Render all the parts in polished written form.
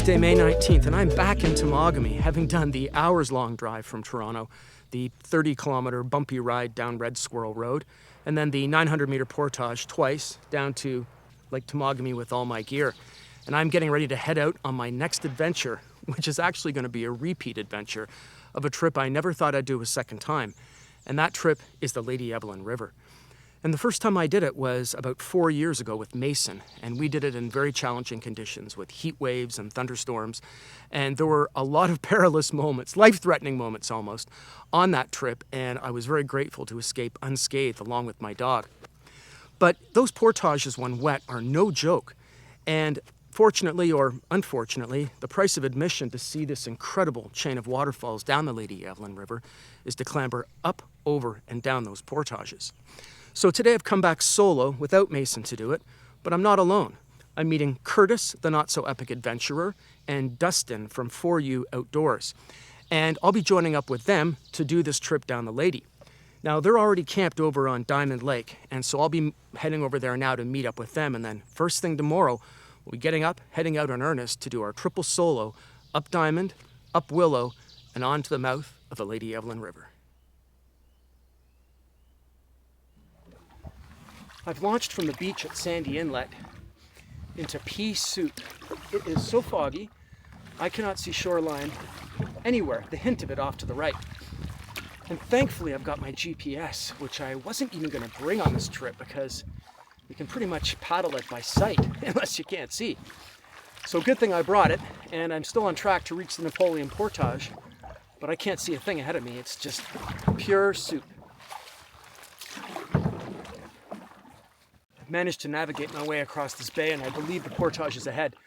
Tuesday, May 19th, and I'm back in Temagami, having done the hours-long drive from Toronto, the 30-kilometer bumpy ride down Red Squirrel Road, and then the 900-meter portage twice down to Lake Temagami with all my gear. And I'm getting ready to head out on my next adventure, which is actually going to be a repeat adventure of a trip I never thought I'd do a second time. And that trip is the Lady Evelyn River. And the first time I did it was about 4 years ago with Mason, and we did it in very challenging conditions with heat waves and thunderstorms. And there were a lot of perilous moments, life-threatening moments almost, on that trip, and I was very grateful to escape unscathed along with my dog. But those portages when wet are no joke, and fortunately or unfortunately, the price of admission to see this incredible chain of waterfalls down the Lady Evelyn River is to clamber up, over, and down those portages. So today I've come back solo without Mason to do it, but I'm not alone. I'm meeting Curtis, the not-so-epic adventurer, and Dustin from 4U Outdoors. And I'll be joining up with them to do this trip down the Lady. Now, they're already camped over on Diamond Lake, and so I'll be heading over there now to meet up with them, and then first thing tomorrow, we'll be getting up, heading out in earnest to do our triple solo up Diamond, up Willow, and on to the mouth of the Lady Evelyn River. I've launched from the beach at Sandy Inlet into pea soup. It is so foggy, I cannot see shoreline anywhere, the hint of it off to the right. And thankfully I've got my GPS, which I wasn't even going to bring on this trip because you can pretty much paddle it by sight unless you can't see. So good thing I brought it, and I'm still on track to reach the Napoleon Portage, but I can't see a thing ahead of me. It's just pure soup. I've managed to navigate my way across this bay, and I believe the portage is ahead.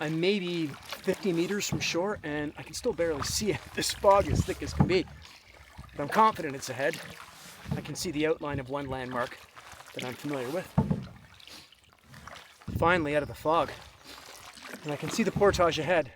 I'm maybe 50 meters from shore, and I can still barely see it. This fog is thick as can be. But I'm confident it's ahead. I can see the outline of one landmark that I'm familiar with. Finally out of the fog, and I can see the portage ahead.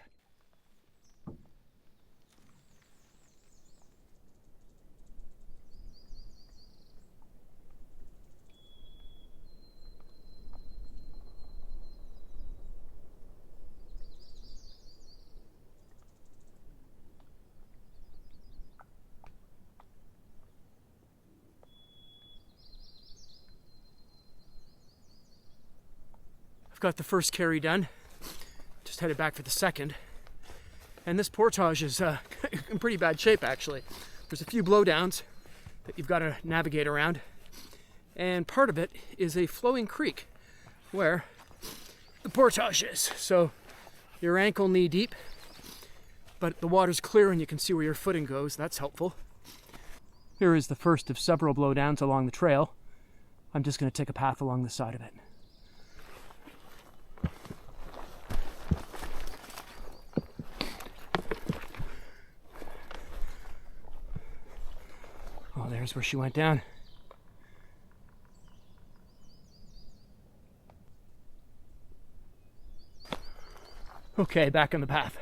Got the first carry done, just headed back for the second, and this portage is in pretty bad shape actually. There's a few blowdowns that you've got to navigate around, and part of it is a flowing creek where the portage is, so you're ankle knee deep, but the water's clear and you can see where your footing goes. That's helpful. Here is the first of several blowdowns along the trail. I'm just going to take a path along the side of it. Oh, there's where she went down. Okay, back on the path.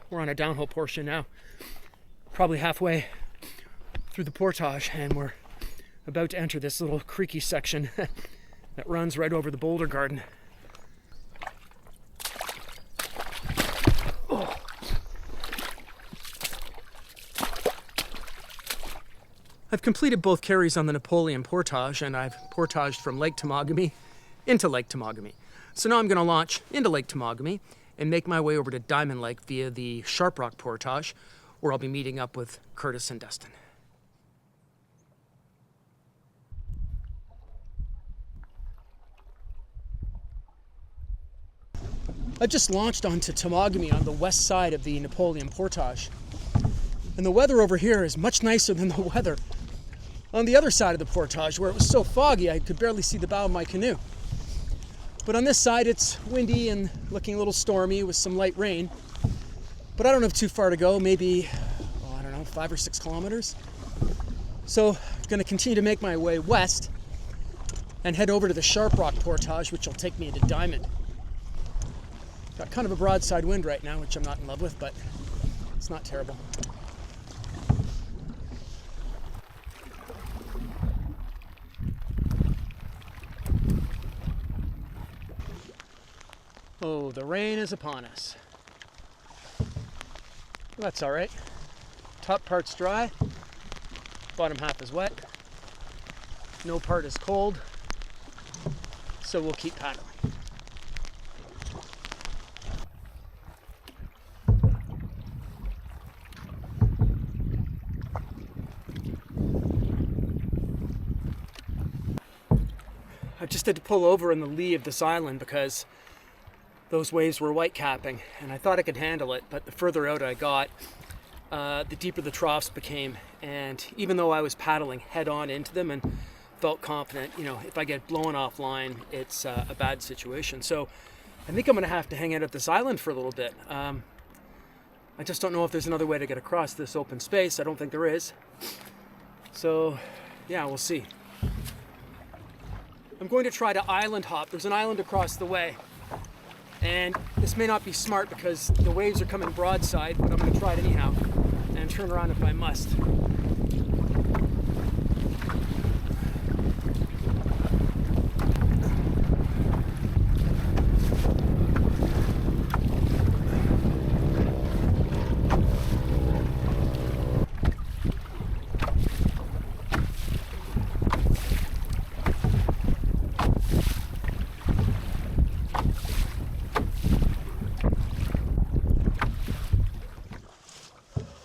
We're on a downhill portion now, probably halfway through the portage, and we're about to enter this little creaky section that runs right over the boulder garden. I've completed both carries on the Napoleon Portage, and I've portaged from Lake Temagami into Lake Temagami. So now I'm going to launch into Lake Temagami and make my way over to Diamond Lake via the Sharp Rock Portage, where I'll be meeting up with Curtis and Dustin. I've just launched onto Temagami on the west side of the Napoleon Portage. And the weather over here is much nicer than the weather on the other side of the portage, where it was so foggy I could barely see the bow of my canoe. But on this side it's windy and looking a little stormy with some light rain. But I don't have too far to go, maybe, 5 or 6 kilometers. So I'm going to continue to make my way west and head over to the Sharp Rock Portage, which will take me into Diamond. Got kind of a broadside wind right now, which I'm not in love with, but it's not terrible. Oh, the rain is upon us. That's all right. Top part's dry, bottom half is wet. No part is cold, so we'll keep paddling. I just had to pull over in the lee of this island because those waves were white capping, and I thought I could handle it, but the further out I got, the deeper the troughs became. And even though I was paddling head on into them and felt confident, you know, if I get blown offline, it's a bad situation. So I think I'm going to have to hang out at this island for a little bit. I just don't know if there's another way to get across this open space. I don't think there is. So yeah, we'll see. I'm going to try to island hop. There's an island across the way. And this may not be smart because the waves are coming broadside, but I'm going to try it anyhow and turn around if I must.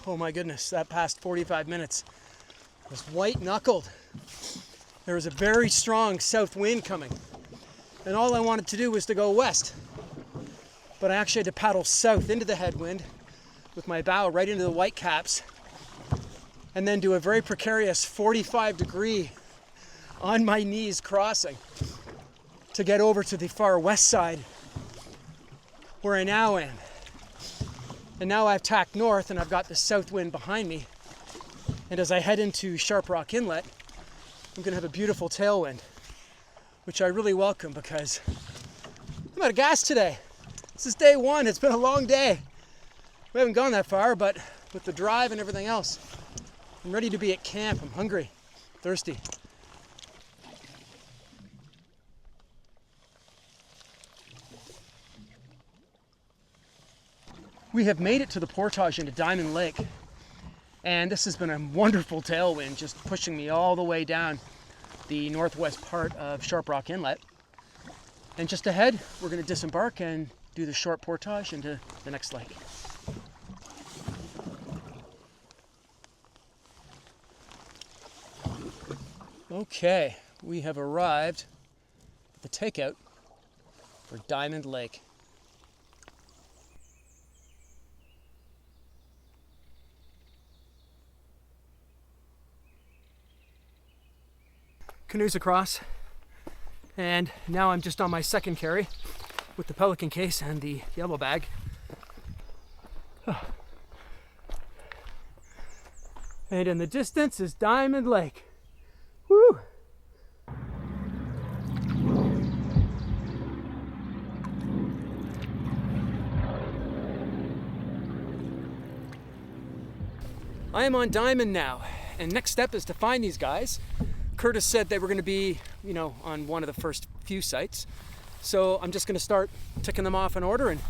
Oh my goodness, that past 45 minutes was white-knuckled. There was a very strong south wind coming, and all I wanted to do was to go west. But I actually had to paddle south into the headwind with my bow right into the white caps, and then do a very precarious 45-degree on my knees crossing to get over to the far west side where I now am. And now I've tacked north and I've got the south wind behind me. And as I head into Sharp Rock Inlet, I'm gonna have a beautiful tailwind, which I really welcome because I'm out of gas today. This is day one, it's been a long day. We haven't gone that far, but with the drive and everything else, I'm ready to be at camp. I'm hungry, thirsty. We have made it to the portage into Diamond Lake, and this has been a wonderful tailwind, just pushing me all the way down the northwest part of Sharp Rock Inlet. And just ahead, we're going to disembark and do the short portage into the next lake. Okay, we have arrived at the takeout for Diamond Lake. Canoe's across, and now I'm just on my second carry with the pelican case and the yellow bag. And in the distance is Diamond Lake. Woo! I am on Diamond now, and next step is to find these guys. Curtis said they were going to be, you know, on one of the first few sites. So I'm just going to start ticking them off in order and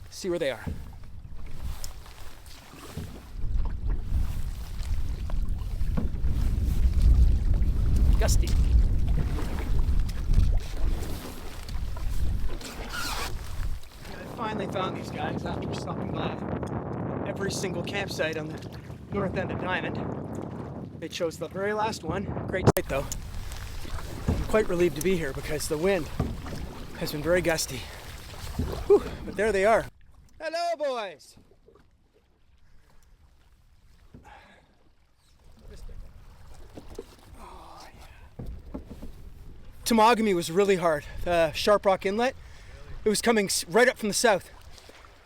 see where they are. Gusty. I finally found these guys after stopping by every single campsite on the north end of Diamond. They chose the very last one. Great sight though. I'm quite relieved to be here because the wind has been very gusty. Whew, but there they are. Hello, boys. Oh, yeah. Temagami was really hard. Sharp Rock Inlet. It was coming right up from the south.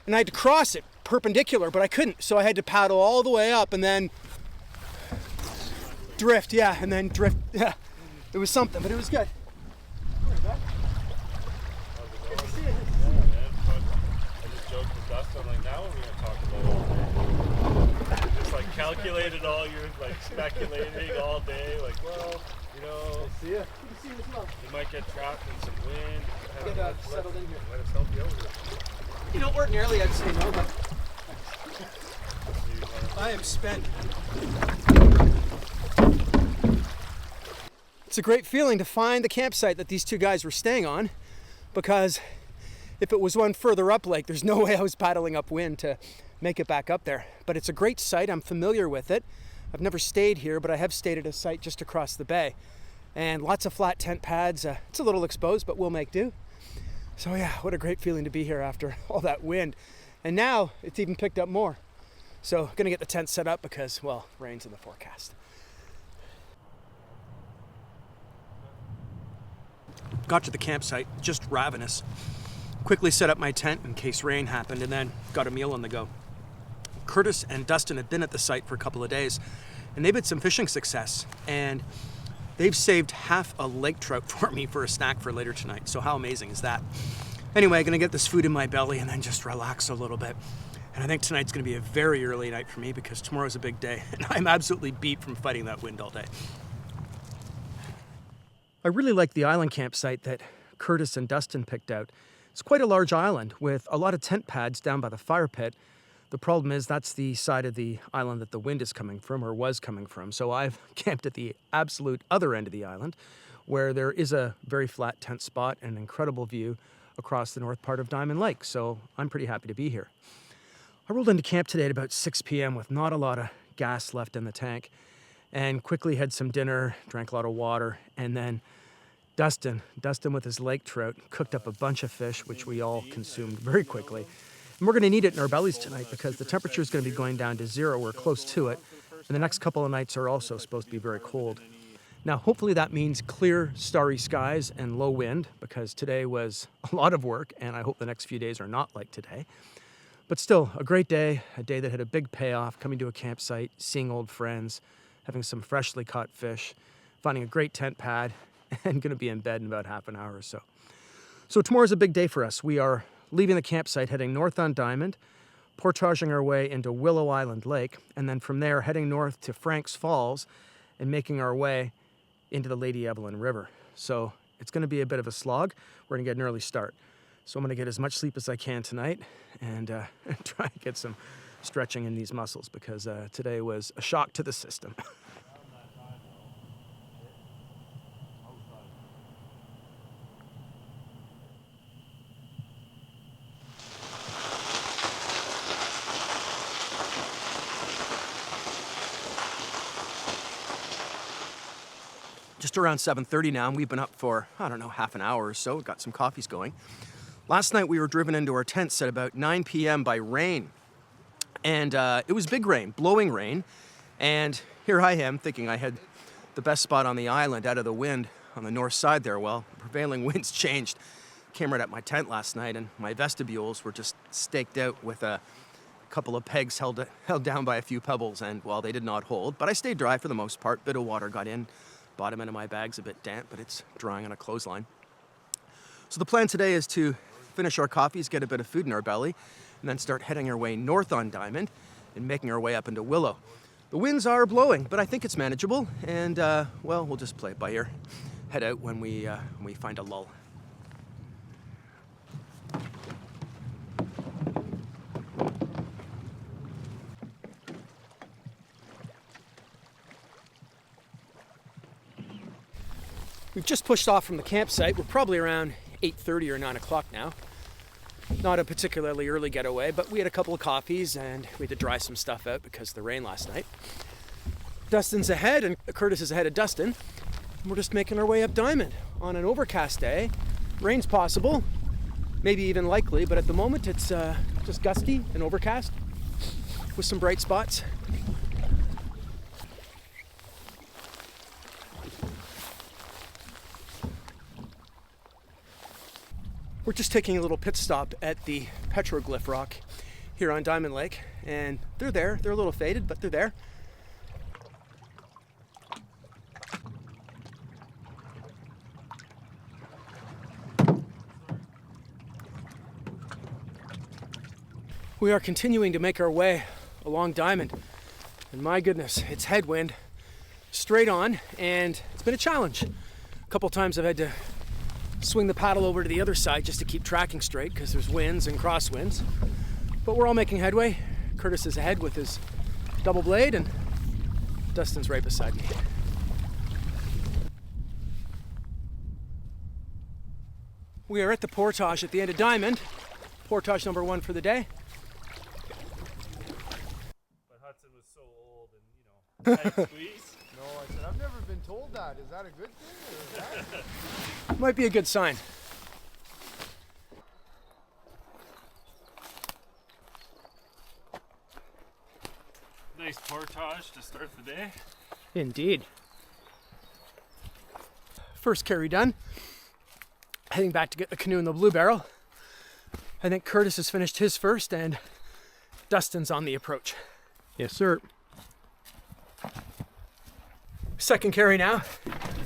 And I had to cross it perpendicular, but I couldn't. So I had to paddle all the way up and then drift, yeah, and then drift, yeah. It was something, but it was good. Good to see you. Yeah, man. But I just joked with Dustin, I'm like, now we're going to talk about it. Just like calculated all your, like, speculating all day, like, well, you know, See ya. You can see him as well. you might get trapped in some wind. Get settled in here. Let us help you out here. You know, ordinarily I'd say no, but I am spent. It's a great feeling to find the campsite that these two guys were staying on, because if it was one further up lake, there's no way I was paddling upwind to make it back up there. But it's a great site. I'm familiar with it. I've never stayed here, but I have stayed at a site just across the bay. And lots of flat tent pads. It's a little exposed, but we'll make do. So yeah, what a great feeling to be here after all that wind. And now it's even picked up more. So gonna get the tent set up because, well, rain's in the forecast. Got to the campsite, just ravenous. Quickly set up my tent in case rain happened, and then got a meal on the go. Curtis and Dustin had been at the site for a couple of days, and they've had some fishing success, and they've saved half a lake trout for me for a snack for later tonight. So how amazing is that? Anyway, gonna get this food in my belly and then just relax a little bit. And I think tonight's gonna be a very early night for me because tomorrow's a big day, and I'm absolutely beat from fighting that wind all day. I really like the island campsite that Curtis and Dustin picked out. It's quite a large island with a lot of tent pads down by the fire pit. The problem is that's the side of the island that the wind is coming from, or was coming from. So I've camped at the absolute other end of the island, where there is a very flat tent spot and an incredible view across the north part of Diamond Lake. So I'm pretty happy to be here. I rolled into camp today at about 6 p.m. with not a lot of gas left in the tank, and quickly had some dinner, drank a lot of water, and then Dustin with his lake trout cooked up a bunch of fish, which we all consumed very quickly. And we're gonna need it in our bellies tonight because the temperature is gonna be going down to 0. We're close to it. And the next couple of nights are also supposed to be very cold. Now, hopefully that means clear, starry skies and low wind, because today was a lot of work, and I hope the next few days are not like today. But still, a great day, a day that had a big payoff, coming to a campsite, seeing old friends, having some freshly caught fish, finding a great tent pad, and gonna be in bed in about half an hour or so. So tomorrow's a big day for us. We are leaving the campsite, heading north on Diamond, portaging our way into Willow Island Lake, and then from there heading north to Frank's Falls and making our way into the Lady Evelyn River. So it's gonna be a bit of a slog. We're gonna get an early start. So I'm gonna get as much sleep as I can tonight and try and get some stretching in these muscles because today was a shock to the system. Just around 7:30 now, and we've been up for, I don't know, half an hour or so. We've got some coffees going. Last night we were driven into our tents at about 9 p.m. by rain. And it was big rain, blowing rain. And here I am thinking I had the best spot on the island out of the wind on the north side there. Well, prevailing winds changed. Came right at my tent last night, and my vestibules were just staked out with a couple of pegs held down by a few pebbles, and, well, they did not hold. But I stayed dry for the most part. Bit of water got in. Bottom end of my bag's a bit damp, but it's drying on a clothesline. So the plan today is to finish our coffees, get a bit of food in our belly, and then start heading our way north on Diamond and making our way up into Willow. The winds are blowing, but I think it's manageable, and well, we'll just play it by ear. Head out when we find a lull. We've just pushed off from the campsite. We're probably around 8:30 or 9 o'clock now. Not a particularly early getaway, but we had a couple of coffees and we had to dry some stuff out because of the rain last night. Dustin's ahead and Curtis is ahead of Dustin. And we're just making our way up Diamond on an overcast day. Rain's possible, maybe even likely, but at the moment it's just gusty and overcast with some bright spots. We're just taking a little pit stop at the petroglyph rock here on Diamond Lake, and they're there. They're a little faded, but they're there. We are continuing to make our way along Diamond. And my goodness, it's headwind straight on, and it's been a challenge. A couple times I've had to swing the paddle over to the other side just to keep tracking straight because there's winds and crosswinds. But we're all making headway. Curtis is ahead with his double blade, and Dustin's right beside me. We are at the portage at the end of Diamond. Portage number 1 for the day. But Hudson was so old and, tight squeeze. No, I said, I've never been told that. Is that a good thing or is that? Might be a good sign. Nice portage to start the day. Indeed. First carry done. Heading back to get the canoe in the blue barrel. I think Curtis has finished his first and Dustin's on the approach. Yes, sir. Second carry now.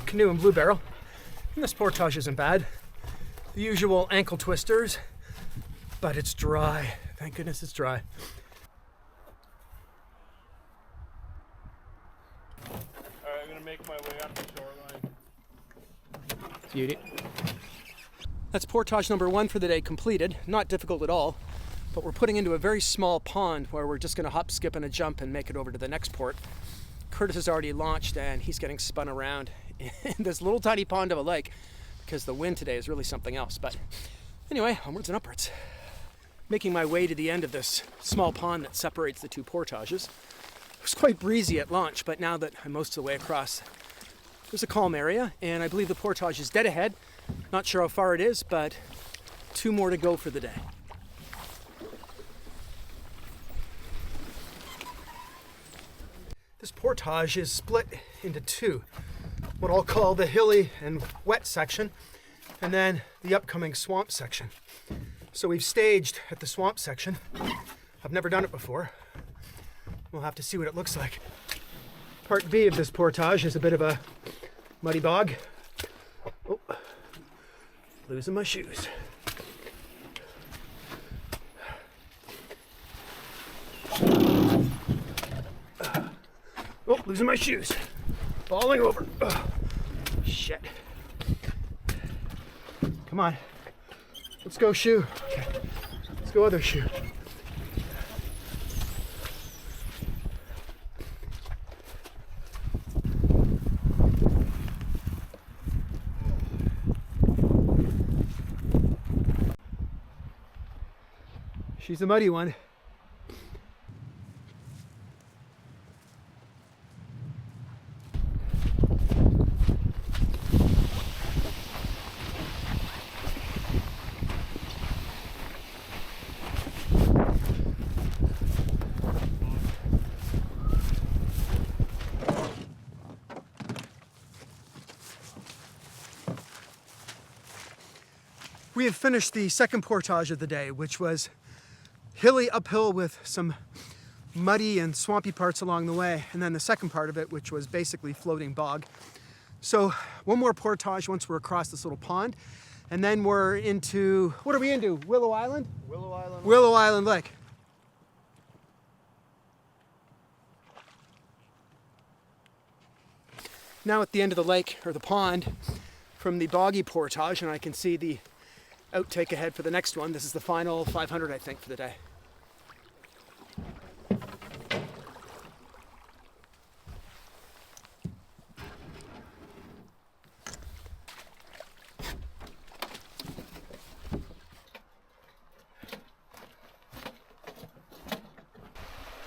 Canoe and blue barrel. And this portage isn't bad. The usual ankle twisters, but it's dry. Thank goodness it's dry. Alright, I'm gonna make my way up the shoreline. Beauty. That's portage number 1 for the day completed. Not difficult at all, but we're putting into a very small pond where we're just going to hop, skip, and a jump and make it over to the next port. Curtis has already launched and he's getting spun around in this little tiny pond of a lake because the wind today is really something else. But anyway, onwards and upwards. Making my way to the end of this small pond that separates the 2 portages. It was quite breezy at launch, but now that I'm most of the way across, there's a calm area, and I believe the portage is dead ahead. Not sure how far it is, but 2 more to go for the day. This portage is split into 2. What I'll call the hilly and wet section, and then the upcoming swamp section. So we've staged at the swamp section. I've never done it before. We'll have to see what it looks like. Part B of this portage is a bit of a muddy bog. Oh, losing my shoes. Oh, losing my shoes. Falling over. Oh, shit. Come on. Let's go shoe. Okay. Let's go other shoe. She's a muddy one. We have finished the second portage of the day, which was hilly uphill with some muddy and swampy parts along the way, and then the second part of it, which was basically floating bog. So one more portage once we're across this little pond, and then we're into, what are we into? Willow Island? Willow Island. Willow Island Lake. Now at the end of the lake, or the pond, from the boggy portage, and I can see the outtake ahead for the next one. This is the final 500, I think, for the day.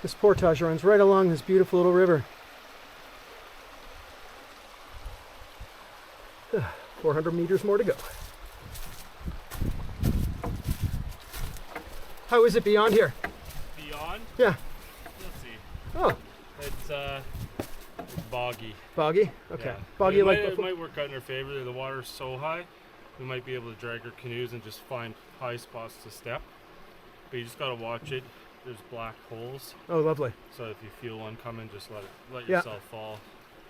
This portage runs right along this beautiful little river. 400 meters more to go. How is it beyond here? Beyond? Yeah. Let's see. Oh. It's boggy. Boggy? Okay. Yeah. Boggy it like might, before? it might work out in our favor. The water's so high, we might be able to drag our canoes and just find high spots to step. But you just gotta watch it. There's black holes. Oh, lovely. So if you feel one coming, just let Yeah. yourself fall.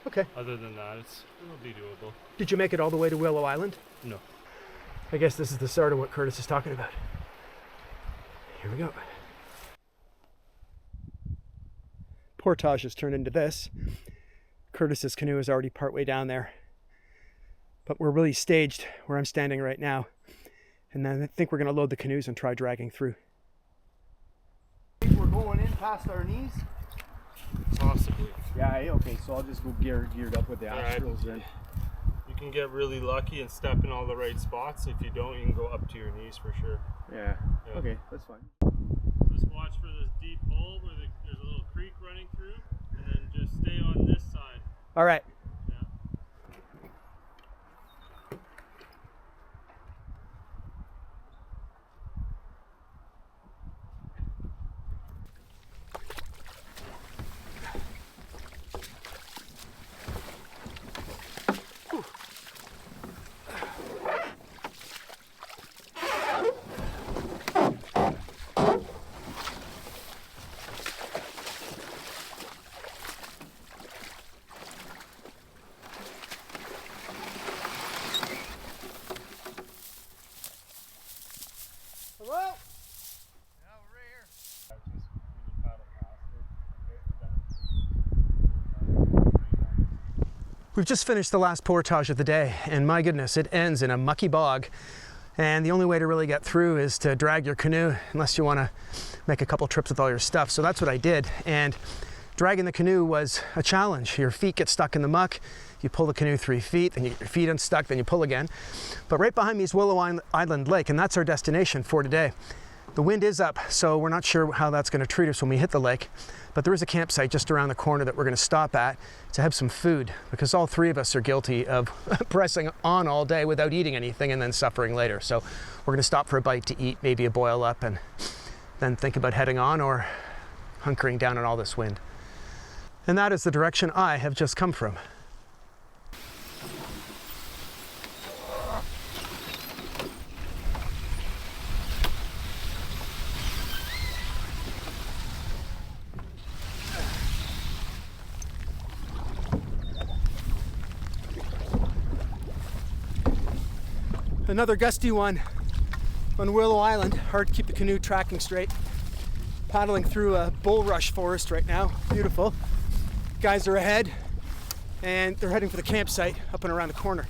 Okay. Other than that, it'll be doable. Did you make it all the way to Willow Island? No. I guess this is the start of what Curtis is talking about. Here we go. portage has turned into this. Curtis's canoe is already partway down there. But we're really staged where I'm standing right now. And then I think we're going to load the canoes and try dragging through. We're going in past our knees? Possibly. Yeah, okay, so I'll just go geared up with the Yeah, Astrals then. You can get really lucky and step in all the right spots. If you don't, you can go up to your knees for sure. Yeah. Yeah. Okay, that's fine. Just watch for this deep hole where there's a little creek running through, and then just stay on this side. All right. Yeah. Hello? Yeah, we're right here. Just really paddle past it. We've just finished the last portage of the day, and my goodness, it ends in a mucky bog. And the only way to really get through is to drag your canoe, unless you want to make a couple trips with all your stuff. So that's what I did. And dragging the canoe was a challenge. Your feet get stuck in the muck. You pull the canoe 3 feet, then you get your feet unstuck, then you pull again. But right behind me is Willow Island Lake, and that's our destination for today. The wind is up, so we're not sure how that's going to treat us when we hit the lake. But there is a campsite just around the corner that we're going to stop at to have some food, because all three of us are guilty of pressing on all day without eating anything and then suffering later. So we're going to stop for a bite to eat, maybe a boil up, and then think about heading on or hunkering down in all this wind. And that is the direction I have just come from. Another gusty one on Willow Island. Hard to keep the canoe tracking straight. Paddling through a bulrush forest right now. Beautiful. Guys are ahead and they're heading for the campsite up and around the corner.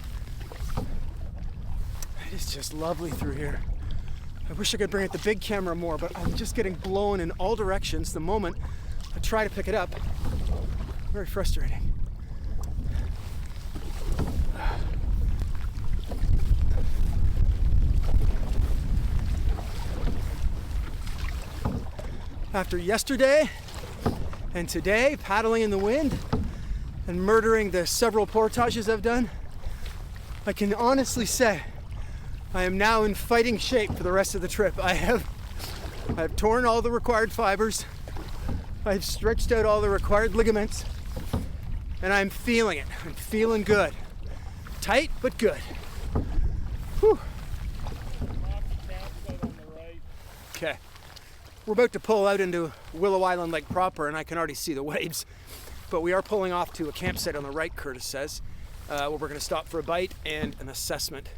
It is just lovely through here. I wish I could bring out the big camera more, but I'm just getting blown in all directions the moment I try to pick it up. Very frustrating. After yesterday and today, paddling in the wind and murdering the several portages I've done, I can honestly say I am now in fighting shape for the rest of the trip. I've torn all the required fibers, I've stretched out all the required ligaments, and I'm feeling it. I'm feeling good. Tight, but good. Whew. Okay. We're about to pull out into Willow Island Lake proper, and I can already see the waves. But we are pulling off to a campsite on the right, Curtis says, where we're going to stop for a bite and an assessment.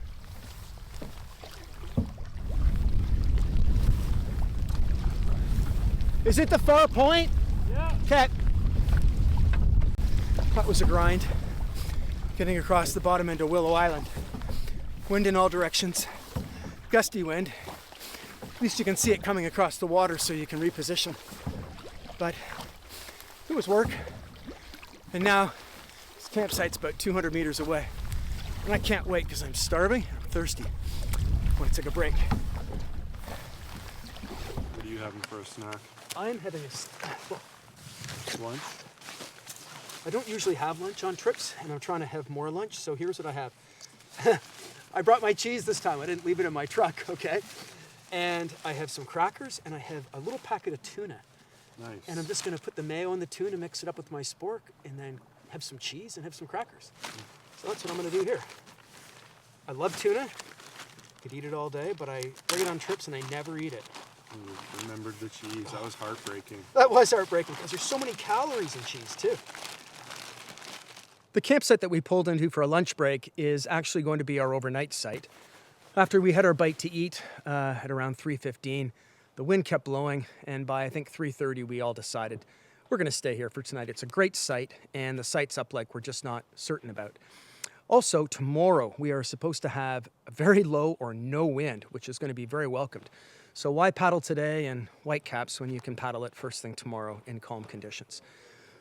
Is it the far point? Yeah. Okay. That was a grind. Getting across the bottom end of Willow Island. Wind in all directions. Gusty wind. At least you can see it coming across the water so you can reposition. But it was work. And now this campsite's about 200 meters away. And I can't wait because I'm starving and I'm thirsty. I want to take a break. What are you having for a snack? I'm having Lunch? I don't usually have lunch on trips, and I'm trying to have more lunch, so here's what I have. I brought my cheese this time. I didn't leave it in my truck, okay? And I have some crackers, and I have a little packet of tuna. Nice. And I'm just gonna put the mayo on the tuna, mix it up with my spork, and then have some cheese and have some crackers. So that's what I'm gonna do here. I love tuna. Could eat it all day, but I bring it on trips and I never eat it. Remembered the cheese. That was heartbreaking. That was heartbreaking because there's so many calories in cheese too. The campsite that we pulled into for a lunch break is actually going to be our overnight site. After we had our bite to eat at around 3:15, the wind kept blowing, and by I think 3:30 we all decided we're going to stay here for tonight. It's a great site, and the site's up like we're just not certain about. Also, tomorrow we are supposed to have a very low or no wind, which is going to be very welcomed. So why paddle today in whitecaps when you can paddle it first thing tomorrow in calm conditions?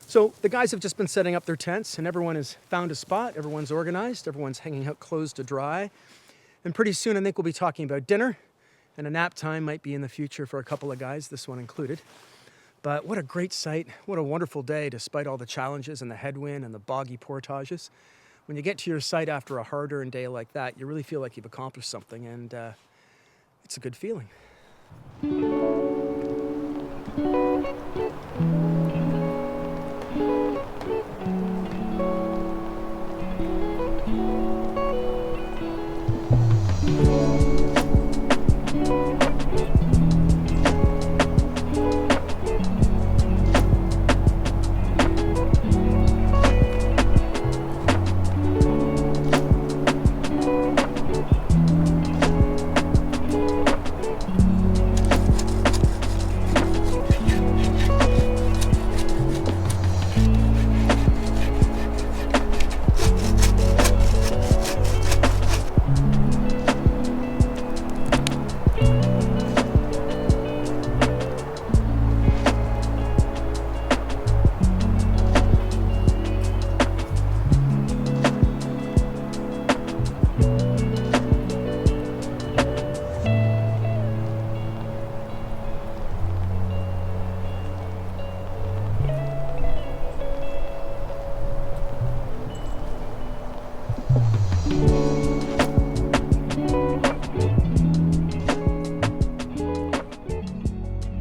So the guys have just been setting up their tents, and everyone has found a spot. Everyone's organized. Everyone's hanging out clothes to dry. And pretty soon I think we'll be talking about dinner, and a nap time might be in the future for a couple of guys, this one included. But what a great site. What a wonderful day despite all the challenges and the headwind and the boggy portages. When you get to your site after a hard-earned day like that, you really feel like you've accomplished something, and it's a good feeling.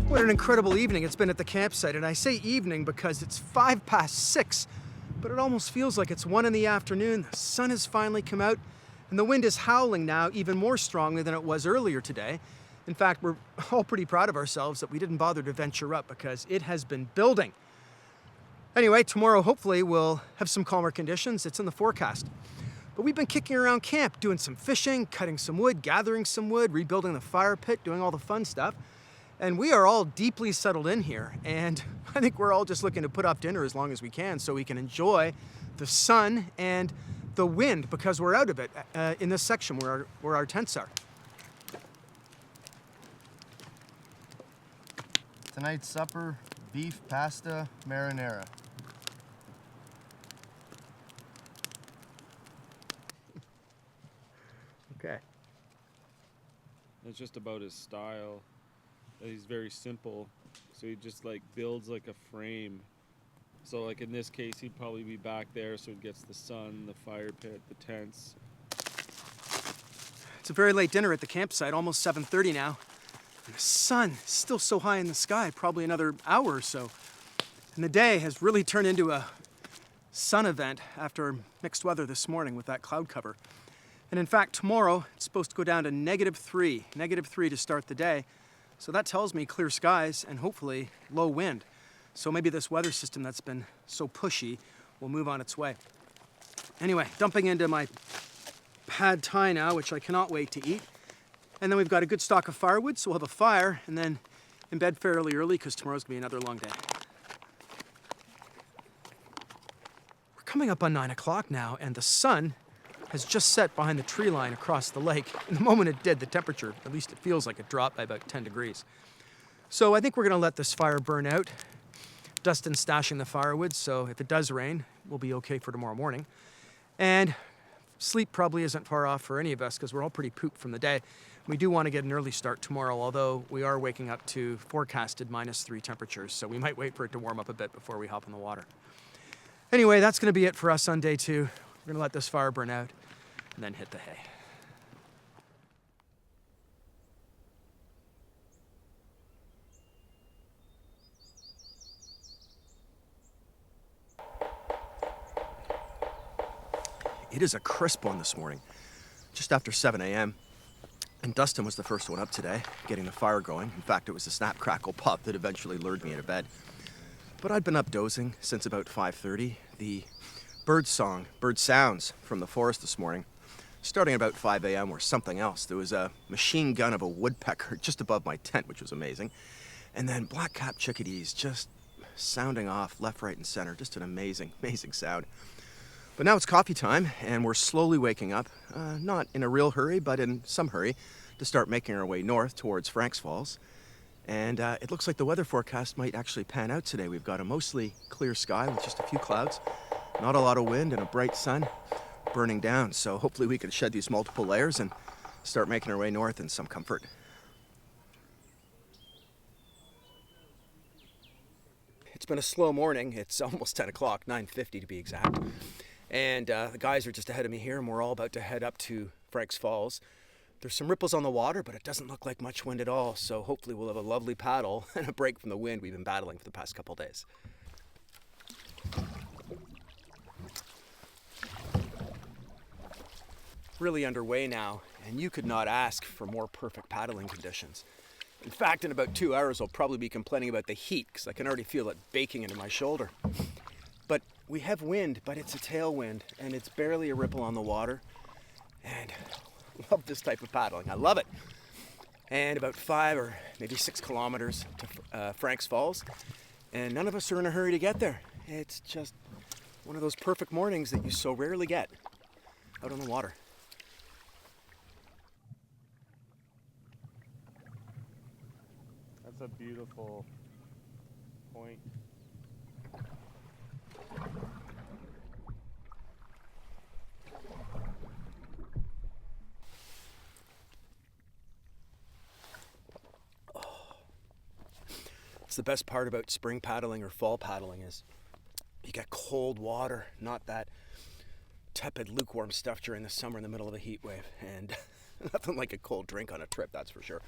What an incredible evening it's been at the campsite, and I say evening because it's 6:05, but it almost feels like it's 1 in the afternoon. The sun has finally come out, and the wind is howling now even more strongly than it was earlier today. In fact, we're all pretty proud of ourselves that we didn't bother to venture up because it has been building. Anyway, tomorrow hopefully we'll have some calmer conditions. It's in the forecast. But we've been kicking around camp, doing some fishing, cutting some wood, gathering some wood, rebuilding the fire pit, doing all the fun stuff. And we are all deeply settled in here, and I think we're all just looking to put off dinner as long as we can so we can enjoy the sun and the wind because we're out of it in this section where our tents are. Tonight's supper, beef pasta marinara. Okay. It's just about his style. He's very simple, so he just like builds like a frame. So like in this case, he'd probably be back there, so it gets the sun, the fire pit, the tents. It's a very late dinner at the campsite, almost 7:30 now. And the sun is still so high in the sky, probably another hour or so. And the day has really turned into a sun event after mixed weather this morning with that cloud cover. And in fact, tomorrow it's supposed to go down to -3 to start the day. So that tells me clear skies and hopefully low wind. So maybe this weather system that's been so pushy will move on its way. Anyway, dumping into my pad thai now, which I cannot wait to eat. And then we've got a good stock of firewood, so we'll have a fire and then in bed fairly early because tomorrow's gonna be another long day. We're coming up on 9 o'clock now, and the sun has just set behind the tree line across the lake. And the moment it did, the temperature, at least it feels like it dropped by about 10 degrees. So I think we're gonna let this fire burn out. Dustin's stashing the firewood, so if it does rain, we'll be okay for tomorrow morning. And sleep probably isn't far off for any of us because we're all pretty pooped from the day. We do want to get an early start tomorrow, although we are waking up to forecasted -3 temperatures, so we might wait for it to warm up a bit before we hop in the water. Anyway, that's gonna be it for us on day 2. We're gonna let this fire burn out and then hit the hay. It is a crisp one this morning, just after 7 a.m. And Dustin was the first one up today, getting the fire going. In fact, it was the snap, crackle, pop that eventually lured me into bed. But I'd been up dozing since about 5:30. The bird sounds from the forest this morning, starting about 5 a.m. were something else. There was a machine gun of a woodpecker just above my tent, which was amazing. And then black-capped chickadees just sounding off left, right, and center. Just an amazing, amazing sound. But now it's coffee time, and we're slowly waking up, not in a real hurry, but in some hurry, to start making our way north towards Franks Falls. And it looks like the weather forecast might actually pan out today. We've got a mostly clear sky with just a few clouds, not a lot of wind, and a bright sun burning down. So hopefully we can shed these multiple layers and start making our way north in some comfort. It's been a slow morning. It's almost 10 o'clock, 9:50 to be exact. And the guys are just ahead of me here, and we're all about to head up to Franks Falls. There's some ripples on the water, but it doesn't look like much wind at all, so hopefully we'll have a lovely paddle and a break from the wind we've been battling for the past couple days. Really underway now, and you could not ask for more perfect paddling conditions. In fact, in about 2 hours, I'll probably be complaining about the heat because I can already feel it baking into my shoulder. But we have wind, but it's a tailwind, and it's barely a ripple on the water. And I love this type of paddling. I love it. And about 5 or maybe 6 kilometers to Franks Falls, and none of us are in a hurry to get there. It's just one of those perfect mornings that you so rarely get out on the water. That's a beautiful point. It's the best part about spring paddling or fall paddling is you get cold water, not that tepid, lukewarm stuff during the summer in the middle of a heat wave. And nothing like a cold drink on a trip, that's for sure.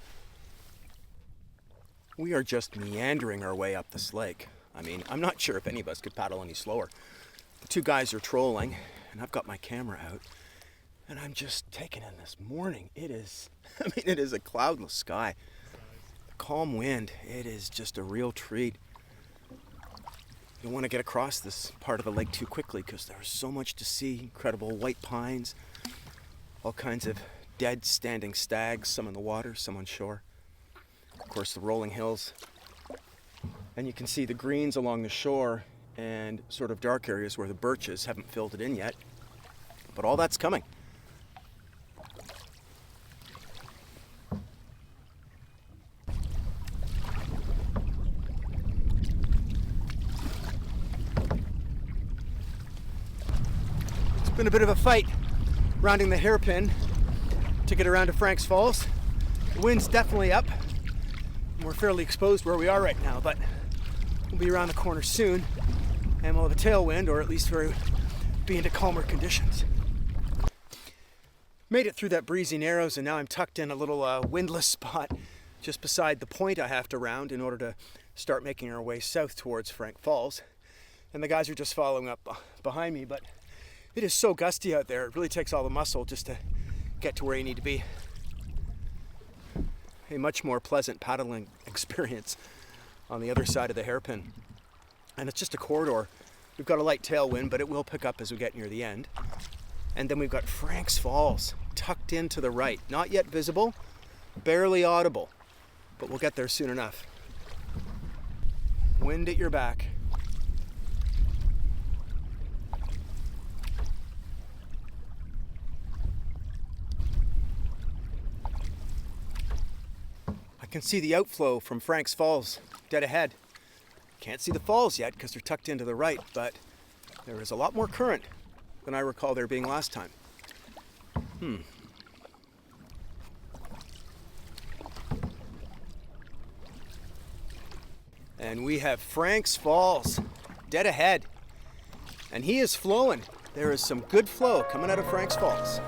We are just meandering our way up this lake. I mean, I'm not sure if any of us could paddle any slower. The two guys are trolling, and I've got my camera out, and I'm just taking in this morning. It is a cloudless sky. Calm wind. It is just a real treat. You don't want to get across this part of the lake too quickly because there's so much to see. Incredible white pines, all kinds of dead standing stags, some in the water, some on shore. Of course, the rolling hills. And you can see the greens along the shore and sort of dark areas where the birches haven't filled it in yet. But all that's coming. Been a bit of a fight rounding the hairpin to get around to Franks Falls. The wind's definitely up. We're fairly exposed where we are right now, but we'll be around the corner soon and we'll have a tailwind, or at least we'll be into calmer conditions. Made it through that breezy narrows, and now I'm tucked in a little windless spot just beside the point I have to round in order to start making our way south towards Franks Falls. And the guys are just following up behind me, but it is so gusty out there, it really takes all the muscle just to get to where you need to be. A much more pleasant paddling experience on the other side of the hairpin. And it's just a corridor. We've got a light tailwind, but it will pick up as we get near the end. And then we've got Franks Falls tucked in to the right. Not yet visible, barely audible, but we'll get there soon enough. Wind at your back. I can see the outflow from Franks Falls dead ahead. Can't see the falls yet because they're tucked into the right, but there is a lot more current than I recall there being last time. And we have Franks Falls dead ahead. And he is flowing. There is some good flow coming out of Franks Falls.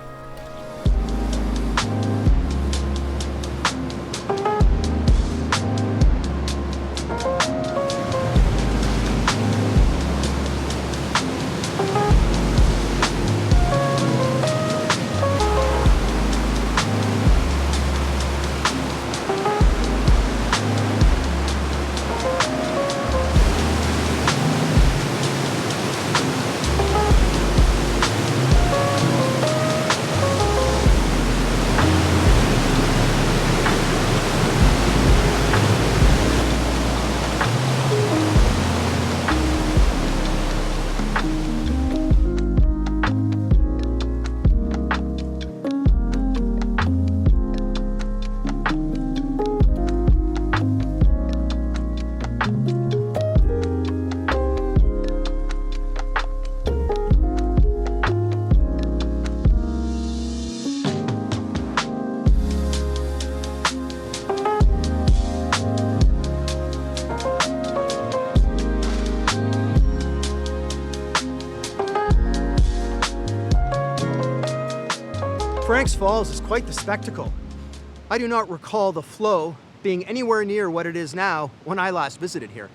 Frank's Falls is quite the spectacle. I do not recall the flow being anywhere near what it is now when I last visited here.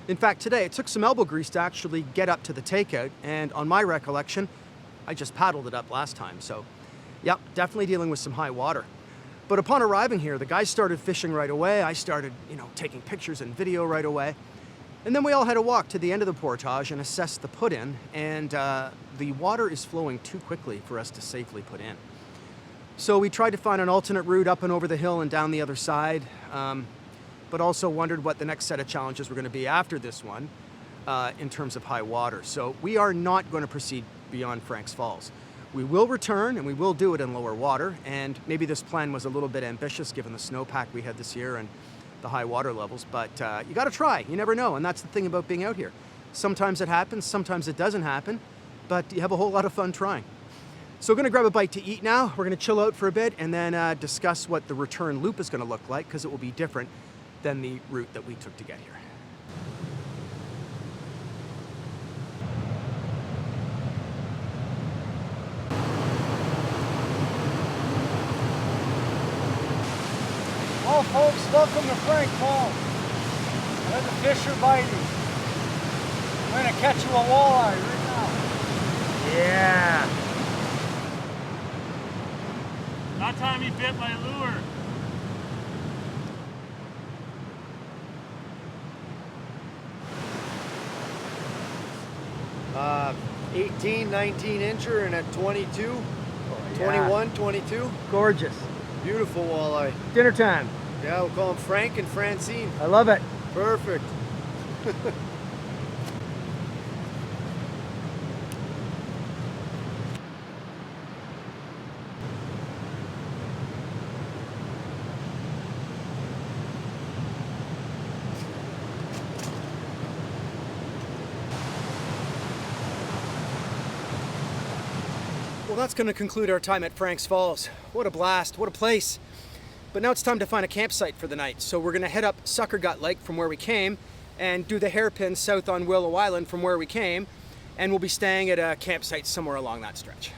In fact, today it took some elbow grease to actually get up to the takeout, and on my recollection, I just paddled it up last time. So, yep, definitely dealing with some high water. But upon arriving here, the guys started fishing right away. I started, taking pictures and video right away. And then we all had a walk to the end of the portage and assess the put-in, and the water is flowing too quickly for us to safely put in. So we tried to find an alternate route up and over the hill and down the other side, but also wondered what the next set of challenges were going to be after this one in terms of high water. So we are not going to proceed beyond Frank's Falls. We will return, and we will do it in lower water, and maybe this plan was a little bit ambitious given the snowpack we had this year and the high water levels, but you got to try. You never know, and that's the thing about being out here. Sometimes it happens, sometimes it doesn't happen, but you have a whole lot of fun trying. So we're going to grab a bite to eat now. We're going to chill out for a bit and then discuss what the return loop is going to look like, because it will be different than the route that we took to get here. Well, folks, welcome to Frank Falls, where the fish are biting. I'm going to catch you a walleye right now. Yeah. That time he bit my lure. Uh, 18, 19 incher and a 22, Oh, 21, 22. Gorgeous. Beautiful walleye. Dinner time. Yeah, we'll call them Frank and Francine. I love it. Perfect. Well, that's going to conclude our time at Frank's Falls. What a blast, what a place. But now it's time to find a campsite for the night. So we're going to head up Sucker Gut Lake from where we came and do the hairpin south on Willow Island from where we came. And we'll be staying at a campsite somewhere along that stretch.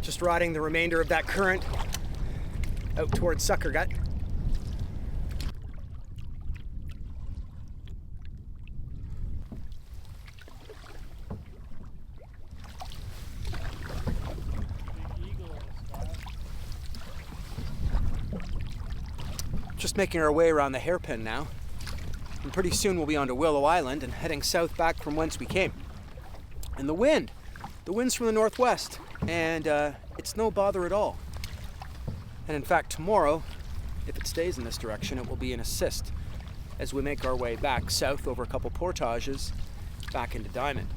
Just riding the remainder of that current out towards Sucker Gut. Just making our way around the hairpin now. And pretty soon we'll be onto Willow Island and heading south back from whence we came. And the wind's from the northwest, and it's no bother at all. And in fact, tomorrow, if it stays in this direction, it will be an assist as we make our way back south over a couple portages back into Diamond.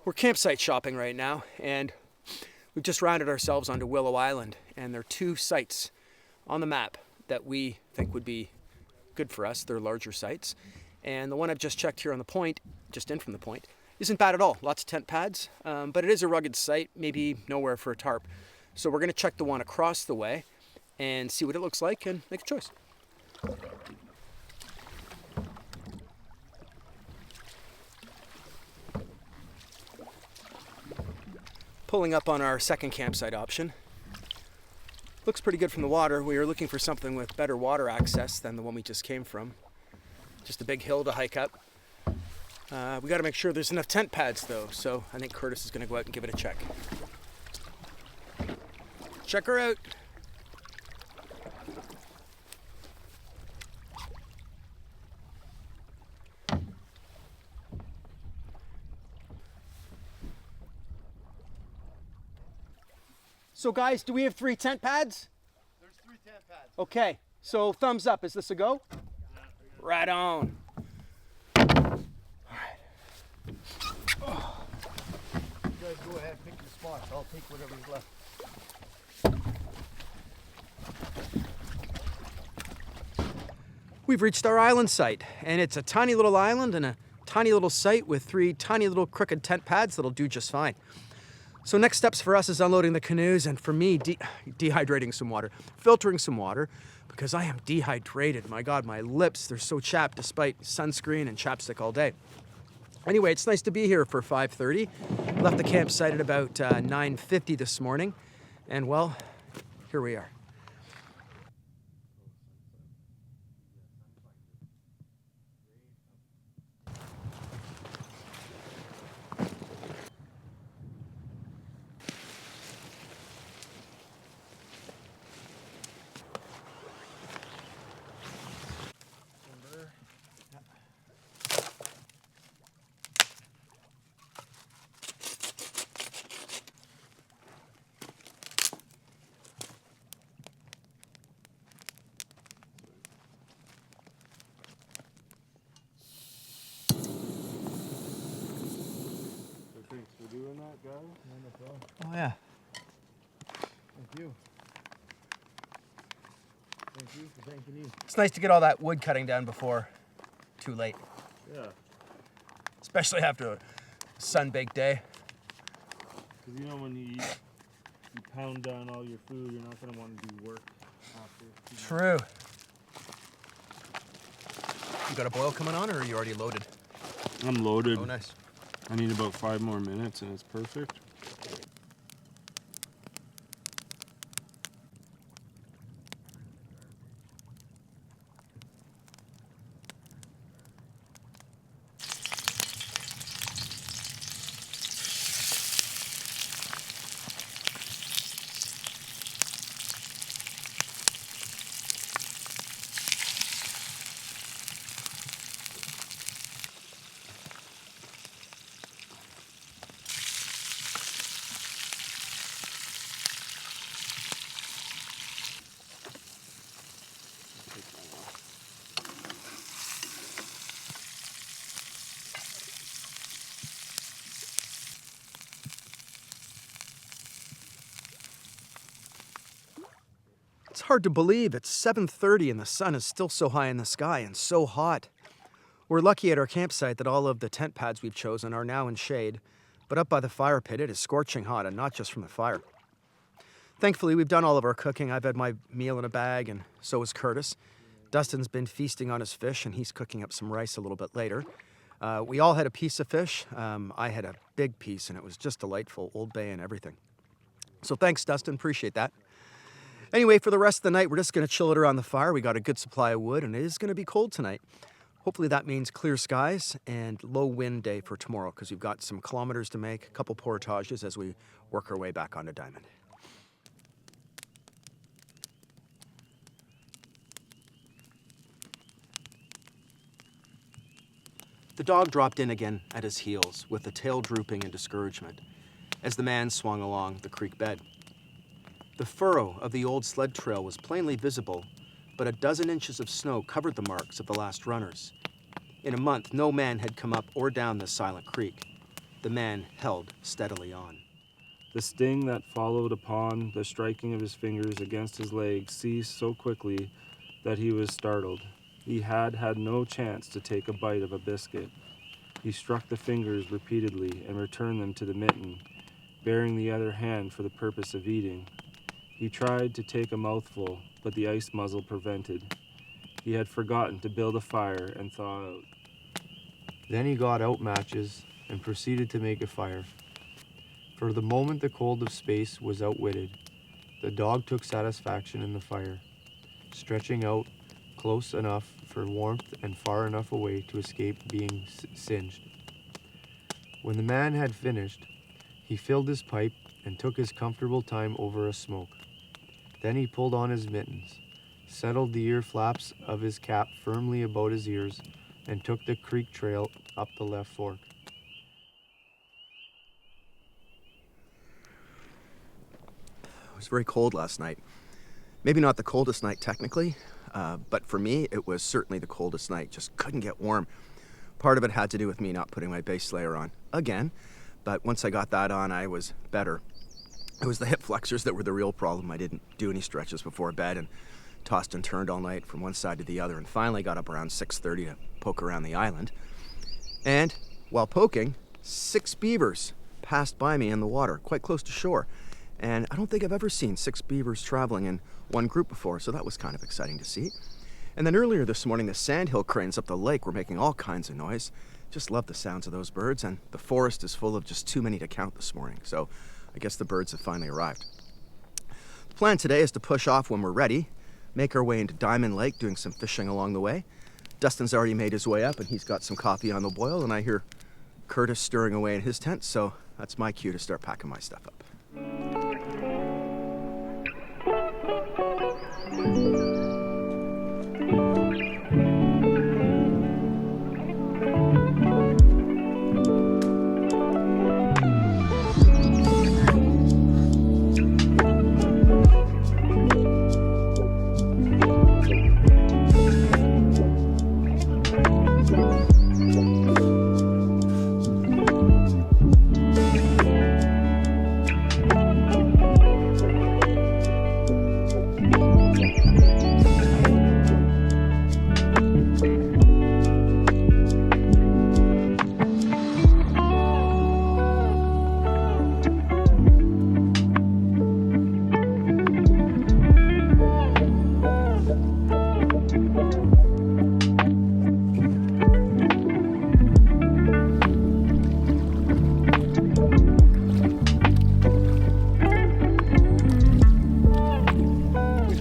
We're campsite shopping right now, and we've just rounded ourselves onto Willow Island, and there are two sites on the map that we think would be good for us. They're larger sites, and the one I've just checked here on the point, just in from the point, isn't bad at all. Lots of tent pads, but it is a rugged site, maybe nowhere for a tarp. So we're going to check the one across the way and see what it looks like and make a choice. Pulling up on our second campsite option. Looks pretty good from the water. We are looking for something with better water access than the one we just came from. Just a big hill to hike up. We got to make sure there's enough tent pads though, so I think Curtis is going to go out and give it a check. Check her out. So guys, do we have 3 tent pads? There's 3 tent pads. Okay, so thumbs up. Is this a go? Right on. spots. I'll take whatever's left. We've reached our island site, and it's a tiny little island and a tiny little site with 3 tiny little crooked tent pads that'll do just fine. So next steps for us is unloading the canoes, and for me, dehydrating some water, filtering some water, because I am dehydrated. My God, my lips, they're so chapped despite sunscreen and chapstick all day. Anyway, it's nice to be here for 5:30. Left the campsite at about 9:50 this morning, and well, here we are. Thanks for doing that, guys. Oh yeah. Thank you. Thank you for thanking you. It's nice to get all that wood cutting down before too late, Yeah, especially after a sun-baked day. because you know when you eat, you pound down all your food, you're not going to want to do work after. True. You got a boil coming on, or are you already loaded? I'm loaded. Oh, nice. I need about 5 more minutes and it's perfect. It's hard to believe it's 7:30 and the sun is still so high in the sky and so hot. We're lucky at our campsite that all of the tent pads we've chosen are now in shade, but up by the fire pit it is scorching hot, and not just from the fire. Thankfully, we've done all of our cooking. I've had my meal in a bag, and so has Curtis. Dustin's been feasting on his fish, and he's cooking up some rice a little bit later. We all had a piece of fish. I had a big piece, and it was just delightful, Old Bay and everything. So thanks, Dustin. Appreciate that. Anyway, for the rest of the night, we're just going to chill it around the fire. We got a good supply of wood, and it is going to be cold tonight. Hopefully that means clear skies and low wind day for tomorrow, because we've got some kilometers to make, a couple portages as we work our way back onto Diamond. The dog dropped in again at his heels, with the tail drooping in discouragement, as the man swung along the creek bed. The furrow of the old sled trail was plainly visible, but a dozen inches of snow covered the marks of the last runners. In a month, no man had come up or down this silent creek. The man held steadily on. The sting that followed upon the striking of his fingers against his leg ceased so quickly that he was startled. He had had no chance to take a bite of a biscuit. He struck the fingers repeatedly and returned them to the mitten, baring the other hand for the purpose of eating. He tried to take a mouthful, but the ice muzzle prevented. He had forgotten to build a fire and thaw out. Then he got out matches and proceeded to make a fire. For the moment the cold of space was outwitted. The dog took satisfaction in the fire, stretching out close enough for warmth and far enough away to escape being singed. When the man had finished, he filled his pipe and took his comfortable time over a smoke. Then he pulled on his mittens, settled the ear flaps of his cap firmly about his ears, and took the creek trail up the left fork. It was very cold last night. Maybe not the coldest night technically, but for me, it was certainly the coldest night. Just couldn't get warm. Part of it had to do with me not putting my base layer on again, but once I got that on, I was better. It was the hip flexors that were the real problem. I didn't do any stretches before bed and tossed and turned all night from one side to the other, and finally got up around 6:30 to poke around the island. And while poking, 6 beavers passed by me in the water, quite close to shore. And I don't think I've ever seen 6 beavers traveling in one group before, so that was kind of exciting to see. And then earlier this morning, the sandhill cranes up the lake were making all kinds of noise. Just love the sounds of those birds, and the forest is full of just too many to count this morning, so I guess the birds have finally arrived. The plan today is to push off when we're ready, make our way into Diamond Lake, doing some fishing along the way. Dustin's already made his way up, and he's got some coffee on the boil, and I hear Curtis stirring away in his tent, so that's my cue to start packing my stuff up.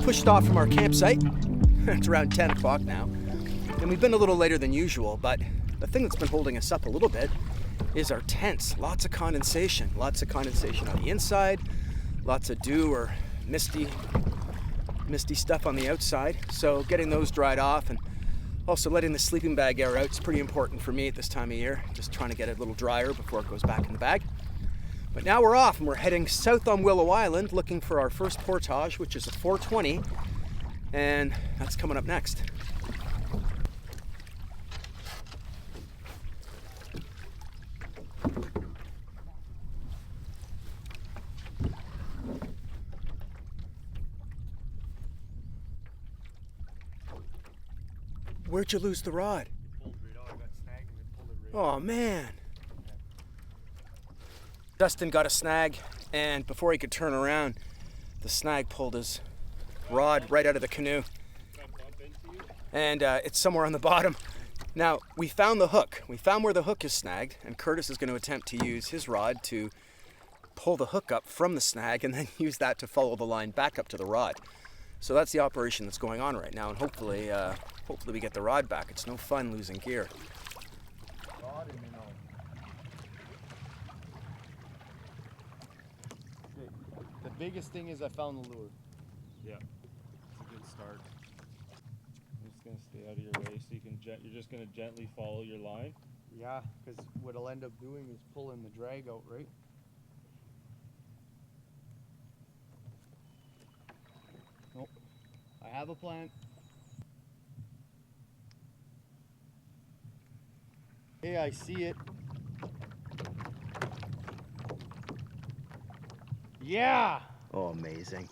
Pushed off from our campsite. It's around 10 o'clock now, and we've been a little later than usual, but the thing that's been holding us up a little bit is our tents. Lots of condensation on the inside, lots of dew or misty stuff on the outside. So getting those dried off and also letting the sleeping bag air out is pretty important for me at this time of year. Just trying to get it a little drier before it goes back in the bag. But now we're off and we're heading south on Willow Island looking for our first portage, which is a 420, and that's coming up next. Where'd you lose the rod? Pulled right out. I got snagged and it pulled it right out. Oh man. Dustin got a snag, and before he could turn around, the snag pulled his rod right out of the canoe. And it's somewhere on the bottom. Now, we found the hook. We found where the hook is snagged, and Curtis is going to attempt to use his rod to pull the hook up from the snag and then use that to follow the line back up to the rod. So that's the operation that's going on right now, and hopefully we get the rod back. It's no fun losing gear. Rod and minnow. The biggest thing is I found the lure. Yeah, it's a good start. I'm just gonna stay out of your way so you can. You're just gonna gently follow your line. Yeah, because what I'll end up doing is pulling the drag out, right? Nope. I have a plan. Hey, I see it. Yeah! Oh, amazing.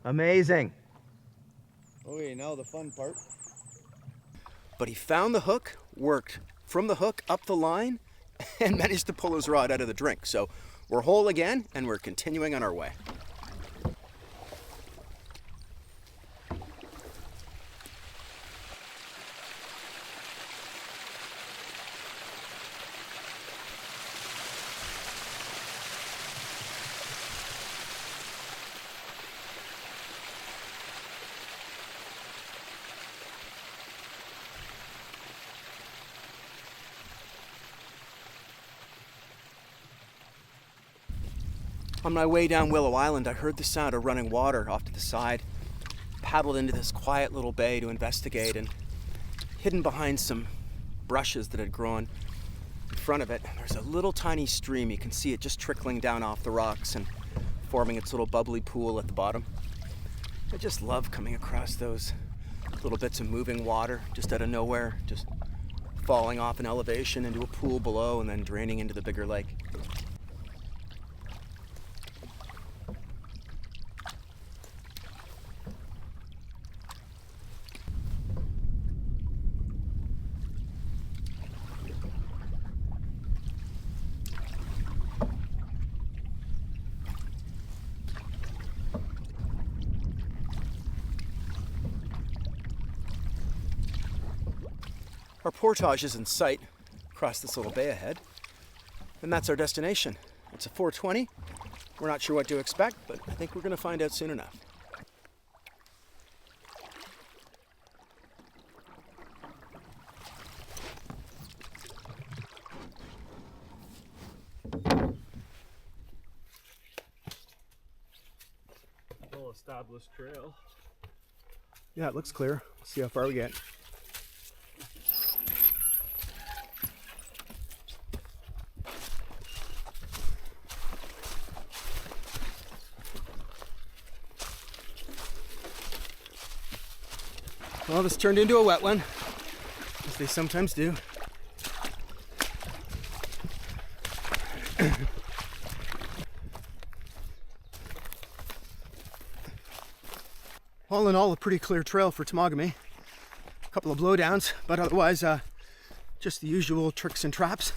Amazing. Okay, now the fun part. But he found the hook, worked from the hook up the line, and managed to pull his rod out of the drink. So we're whole again, and we're continuing on our way. On my way down Willow Island, I heard the sound of running water off to the side. Paddled into this quiet little bay to investigate, and hidden behind some brushes that had grown in front of it, there's a little tiny stream. You can see it just trickling down off the rocks and forming its little bubbly pool at the bottom. I just love coming across those little bits of moving water just out of nowhere, just falling off an elevation into a pool below and then draining into the bigger lake. Our portage is in sight across this little bay ahead, and that's our destination. It's a 420. We're not sure what to expect, but I think we're going to find out soon enough. Well-established trail. Yeah, it looks clear. Let's see how far we get. Well, this turned into a wet one, as they sometimes do. All in all, a pretty clear trail for Temagami. A couple of blowdowns, but otherwise, just the usual tricks and traps.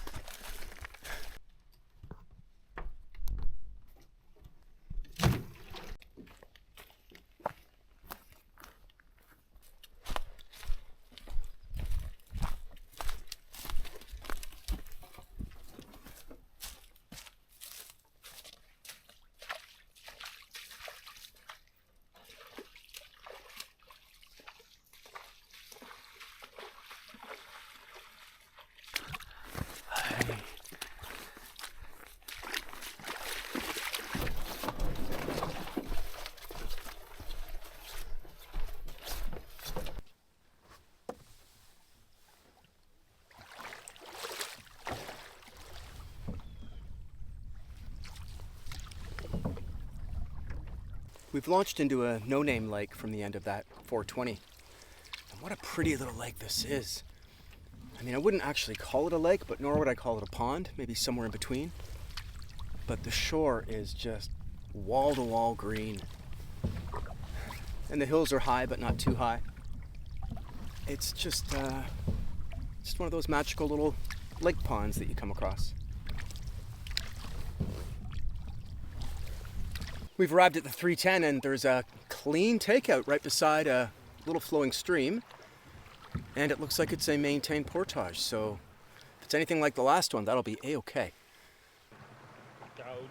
We've launched into a no-name lake from the end of that 420. And what a pretty little lake this is. I mean, I wouldn't actually call it a lake, but nor would I call it a pond, maybe somewhere in between. But the shore is just wall-to-wall green. And the hills are high, but not too high. It's just one of those magical little lake ponds that you come across. We've arrived at the 310 and there's a clean takeout right beside a little flowing stream. And it looks like it's a maintained portage, so if it's anything like the last one, that'll be a-okay. Gouge.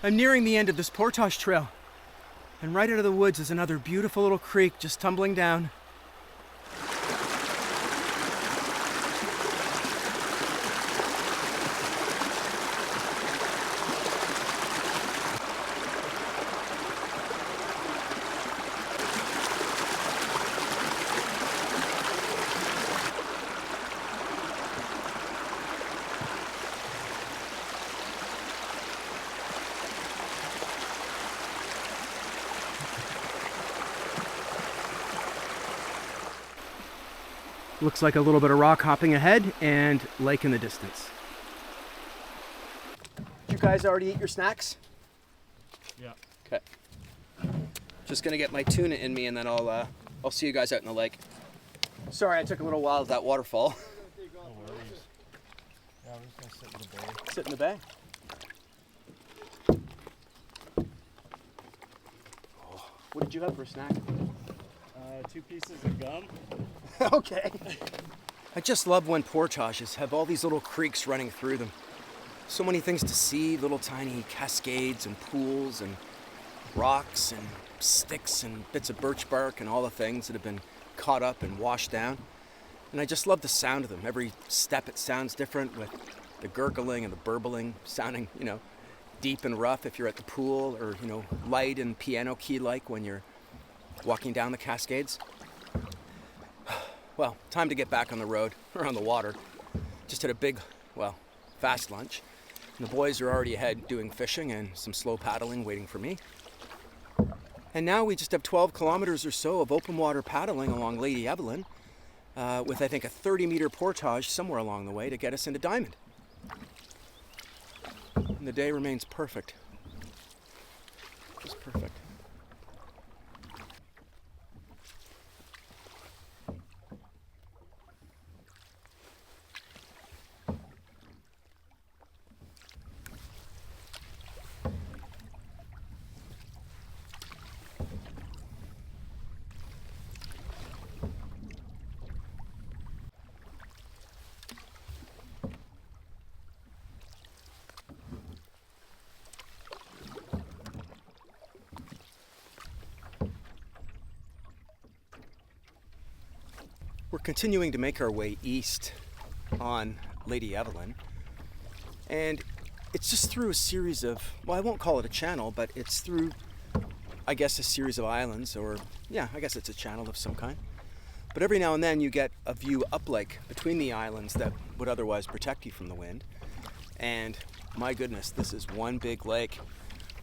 I'm nearing the end of this portage trail, and right out of the woods is another beautiful little creek just tumbling down. Looks like a little bit of rock hopping ahead and lake in the distance. Did you guys already eat your snacks? Yeah. Okay. Just gonna get my tuna in me and then I'll see you guys out in the lake. Sorry, I took a little while at that waterfall. No worries. Yeah, I'm just gonna sit in the bay. Sit in the bay. Oh, what did you have for a snack? 2 pieces of gum. Okay. I just love when portages have all these little creeks running through them. So many things to see, little tiny cascades and pools and rocks and sticks and bits of birch bark and all the things that have been caught up and washed down. And I just love the sound of them. Every step it sounds different, with the gurgling and the burbling sounding, deep and rough if you're at the pool, or, you know, light and piano key like when you're walking down the Cascades. Well, time to get back on the road, or on the water. Just had a big, well, fast lunch. And the boys are already ahead doing fishing and some slow paddling waiting for me. And now we just have 12 kilometers or so of open water paddling along Lady Evelyn, with I think a 30-meter portage somewhere along the way to get us into Diamond. And the day remains perfect. Just perfect. We're continuing to make our way east on Lady Evelyn, and it's just through a series of, well, I won't call it a channel, but it's through, I guess, a series of islands, or yeah, I guess it's a channel of some kind. But every now and then you get a view up lake between the islands that would otherwise protect you from the wind. And my goodness, this is one big lake.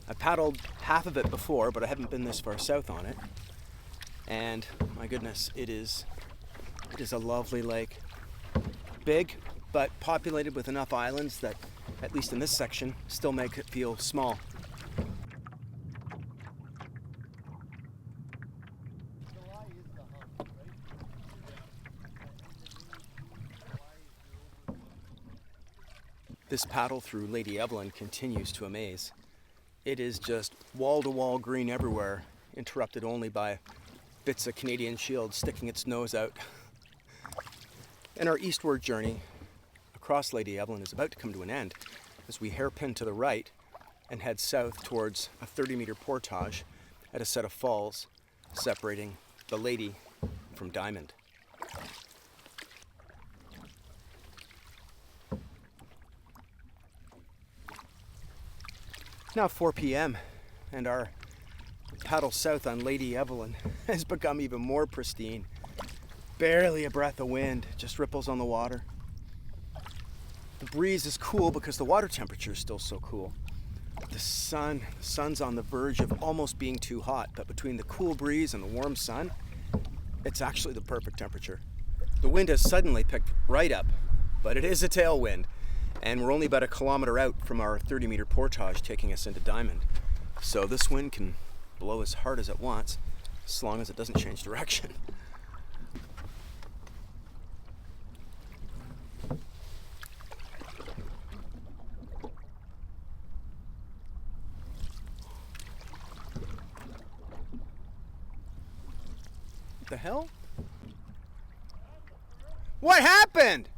I paddled half of it before, but I haven't been this far south on it. And my goodness, it is a lovely lake. Big, but populated with enough islands that, at least in this section, still make it feel small. This paddle through Lady Evelyn continues to amaze. It is just wall-to-wall green everywhere, interrupted only by bits of Canadian Shield sticking its nose out. And our eastward journey across Lady Evelyn is about to come to an end as we hairpin to the right and head south towards a 30-meter portage at a set of falls separating the Lady from Diamond. Now 4 p.m. and our paddle south on Lady Evelyn has become even more pristine. Barely a breath of wind, just ripples on the water. The breeze is cool because the water temperature is still so cool. The sun's on the verge of almost being too hot, but between the cool breeze and the warm sun, it's actually the perfect temperature. The wind has suddenly picked right up, but it is a tailwind, and we're only about a kilometer out from our 30-meter portage taking us into Diamond. So this wind can blow as hard as it wants, as long as it doesn't change direction. What the hell? What happened?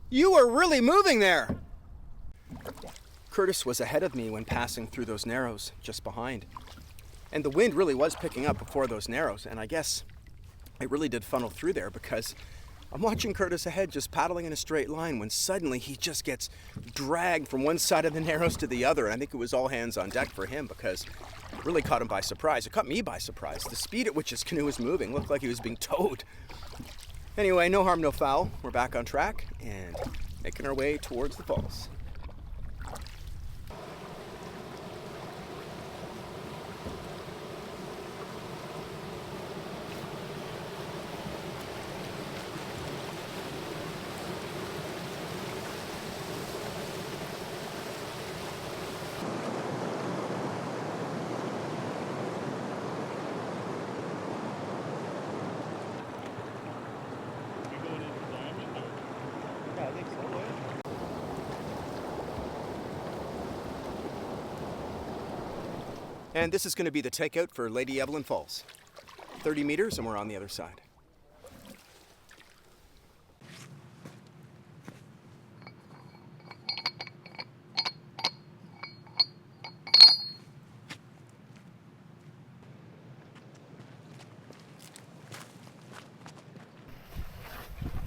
You were really moving there. Curtis was ahead of me when passing through those narrows just behind. And the wind really was picking up before those narrows, and I guess it really did funnel through there because I'm watching Curtis ahead just paddling in a straight line when suddenly he just gets dragged from one side of the narrows to the other. And I think it was all hands on deck for him because it really caught him by surprise. It caught me by surprise. The speed at which his canoe was moving looked like he was being towed. Anyway, no harm, no foul. We're back on track and making our way towards the falls. And this is going to be the takeout for Lady Evelyn Falls. 30 meters and we're on the other side.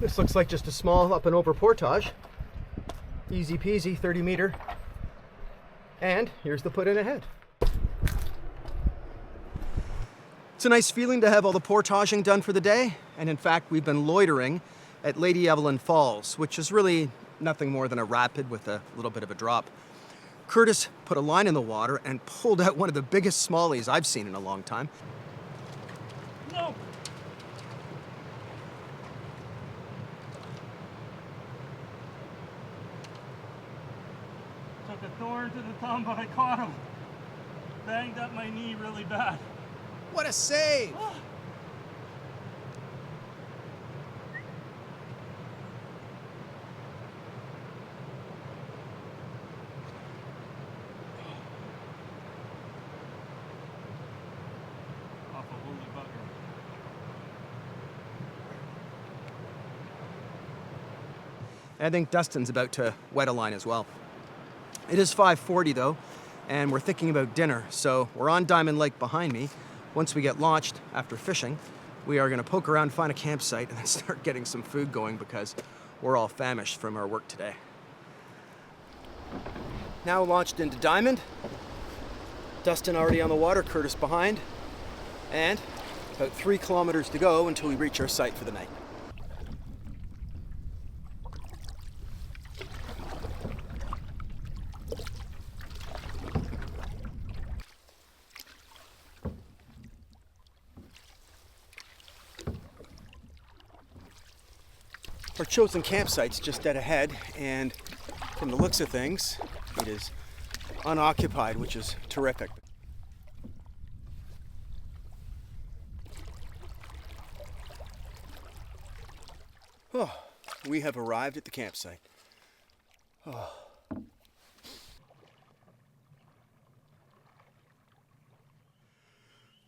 This looks like just a small up and over portage. Easy peasy, 30 meter. And here's the put in ahead. It's a nice feeling to have all the portaging done for the day. And in fact, we've been loitering at Lady Evelyn Falls, which is really nothing more than a rapid with a little bit of a drop. Curtis put a line in the water and pulled out one of the biggest smallies I've seen in a long time. No! Took a thorn to the thumb, but I caught him. Banged up my knee really bad. What a save! Off a woolly bugger. I think Dustin's about to wet a line as well. It is 5:40 though, and we're thinking about dinner, so we're on Diamond Lake behind me. Once we get launched after fishing, we are going to poke around, find a campsite, and then start getting some food going because we're all famished from our work today. Now launched into Diamond. Dustin already on the water, Curtis behind, and about 3 kilometers to go until we reach our site for the night. Our chosen campsite's just dead ahead, and from the looks of things, it is unoccupied, which is terrific. Oh, we have arrived at the campsite. Oh.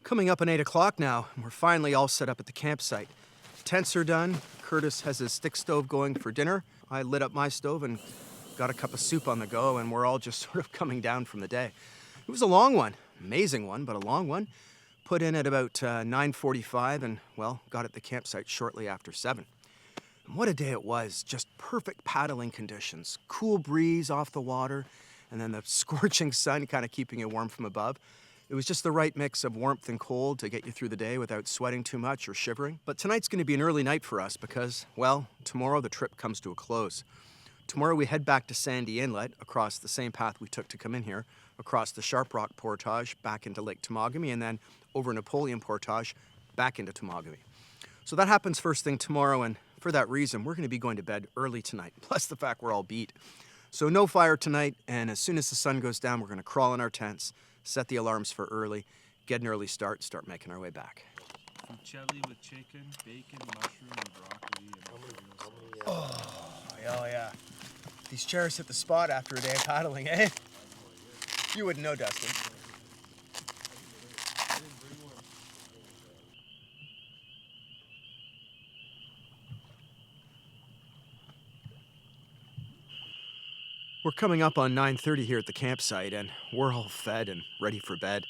Coming up on 8 o'clock now, and we're finally all set up at the campsite. Tents are done. Curtis has his stick stove going for dinner. I lit up my stove and got a cup of soup on the go, and we're all just sort of coming down from the day. It was a long one, amazing one, but a long one. Put in at about 9:45 and, well, got at the campsite shortly after 7. And what a day it was, just perfect paddling conditions. Cool breeze off the water, and then the scorching sun kind of keeping you warm from above. It was just the right mix of warmth and cold to get you through the day without sweating too much or shivering. But tonight's going to be an early night for us because, well, tomorrow the trip comes to a close. Tomorrow we head back to Sandy Inlet across the same path we took to come in here, across the Sharp Rock Portage back into Lake Temagami, and then over Napoleon Portage back into Temagami. So that happens first thing tomorrow, and for that reason, we're going to be going to bed early tonight, plus the fact we're all beat. So no fire tonight, and as soon as the sun goes down, we're going to crawl in our tents, set the alarms for early, get an early start, start making our way back. Fuccelli with chicken, bacon, mushroom, and broccoli. And Oh yeah. These chairs hit the spot after a day of paddling, eh? You wouldn't know, Dustin. We're coming up on 9:30 here at the campsite, and we're all fed and ready for bed.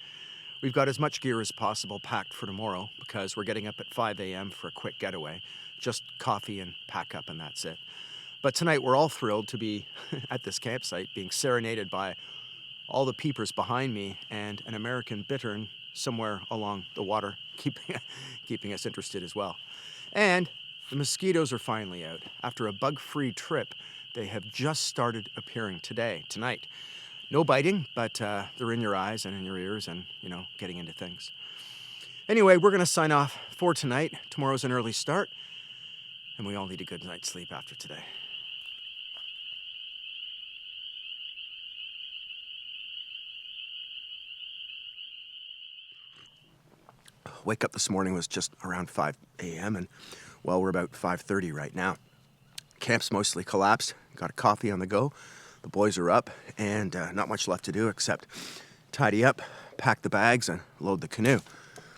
We've got as much gear as possible packed for tomorrow because we're getting up at 5 a.m. for a quick getaway. Just coffee and pack up, and that's it. But tonight we're all thrilled to be at this campsite, being serenaded by all the peepers behind me and an American bittern somewhere along the water, keeping us interested as well. And the mosquitoes are finally out. After a bug-free trip, they have just started appearing tonight. No biting, but they're in your eyes and in your ears and, getting into things. Anyway, we're going to sign off for tonight. Tomorrow's an early start, and we all need a good night's sleep after today. Wake up this morning was just around 5 a.m. and, well, we're about 5:30 right now. Camp's mostly collapsed. Got a coffee on the go. The boys are up, and not much left to do except tidy up, pack the bags, and load the canoe.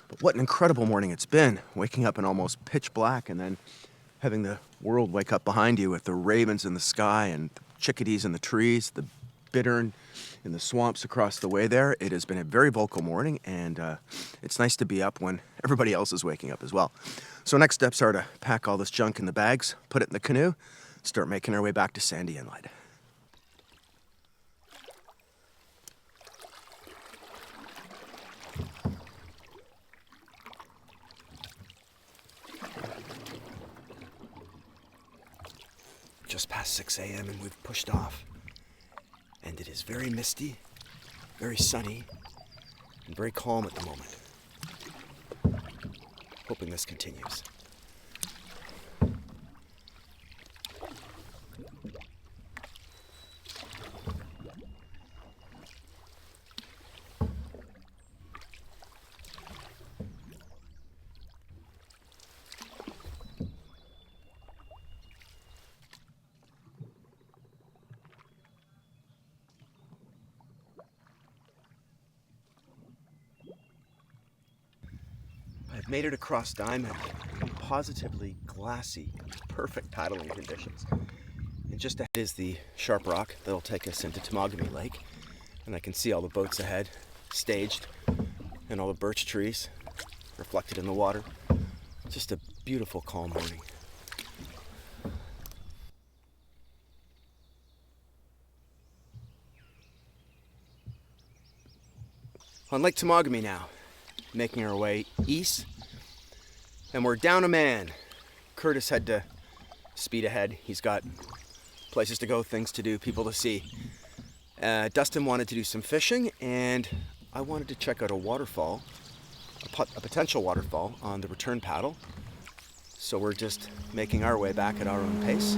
But what an incredible morning it's been, waking up in almost pitch black and then having the world wake up behind you with the ravens in the sky and the chickadees in the trees, the bittern, in the swamps across the way there. It has been a very vocal morning, and it's nice to be up when everybody else is waking up as well. So next steps are to pack all this junk in the bags, put it in the canoe, start making our way back to Sandy Inlet. Just past 6 a.m. and we've pushed off. And it is very misty, very sunny, and very calm at the moment. Hoping this continues. I've made it across Diamond in positively glassy, perfect paddling conditions. And just ahead is the sharp rock that'll take us into Temagami Lake. And I can see all the boats ahead, staged, and all the birch trees reflected in the water. Just a beautiful, calm morning. On Lake Temagami now, making our way east, and we're down a man. Curtis had to speed ahead. He's got places to go, things to do, people to see. Dustin wanted to do some fishing, and I wanted to check out a waterfall, a potential waterfall on the return paddle. So we're just making our way back at our own pace.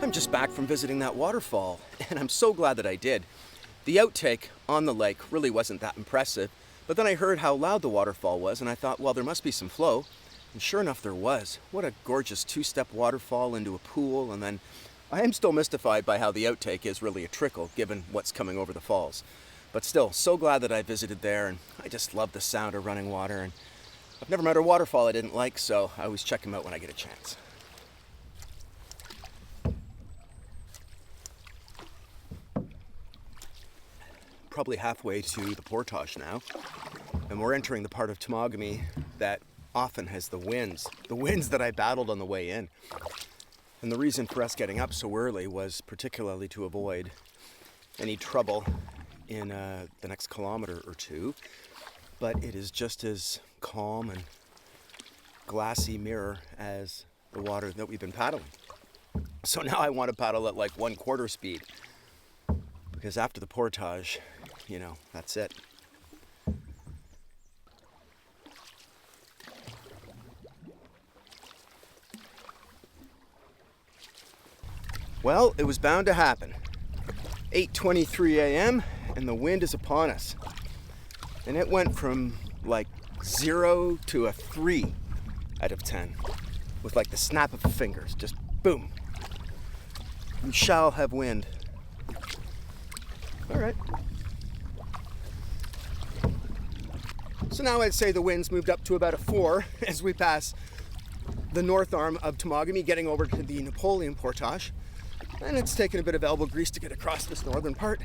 I'm just back from visiting that waterfall, and I'm so glad that I did. The outtake on the lake really wasn't that impressive, but then I heard how loud the waterfall was, and I thought, well, there must be some flow. And sure enough, there was. What a gorgeous two-step waterfall into a pool, and then I am still mystified by how the outtake is really a trickle, given what's coming over the falls. But still, so glad that I visited there, and I just love the sound of running water, and I've never met a waterfall I didn't like, so I always check them out when I get a chance. Probably halfway to the portage now, and we're entering the part of Temagami that often has the winds that I battled on the way in. And the reason for us getting up so early was particularly to avoid any trouble in the next kilometer or two, but it is just as calm and glassy mirror as the water that we've been paddling. So now I want to paddle at like 1/4 speed, because after the portage, you know, that's it. Well, it was bound to happen. 8:23 a.m. and the wind is upon us. And it went from like 0 to a 3 out of 10 with like the snap of fingers, just boom. We shall have wind. All right. So now I'd say the wind's moved up to about a 4 as we pass the north arm of Temagami, getting over to the Napoleon Portage. And it's taken a bit of elbow grease to get across this northern part.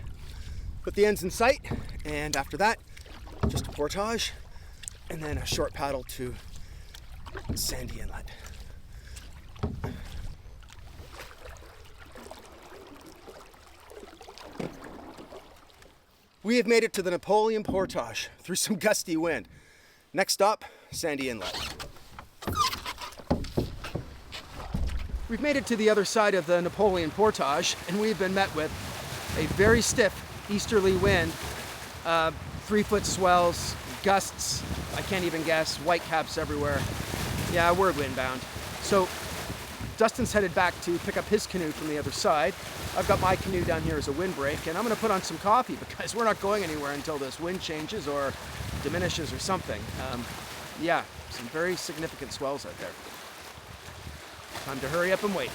But the end's in sight, and after that, just a portage, and then a short paddle to Sandy Inlet. We have made it to the Napoleon Portage through some gusty wind. Next stop, Sandy Inlet. We've made it to the other side of the Napoleon Portage, and we've been met with a very stiff easterly wind, 3-foot swells, gusts, I can't even guess, whitecaps everywhere. Yeah, we're windbound. So Dustin's headed back to pick up his canoe from the other side. I've got my canoe down here as a windbreak, and I'm gonna put on some coffee because we're not going anywhere until this wind changes or diminishes or something. Yeah, some very significant swells out there. Time to hurry up and wait.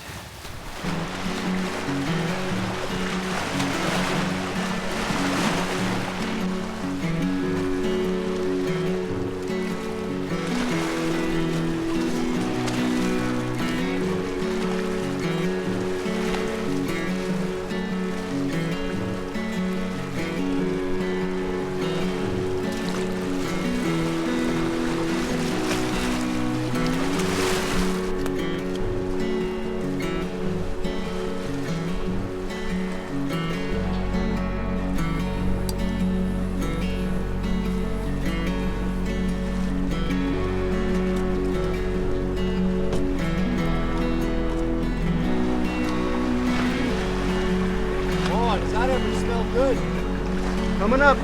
Does that ever smell good? Coming up.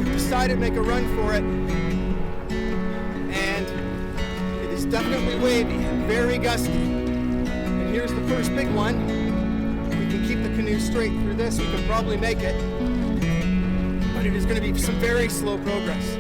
Decided to make a run for it, and it is definitely wavy and very gusty. And here's the first big one. If we can keep the canoe straight through this, we can probably make it, but it is going to be some very slow progress.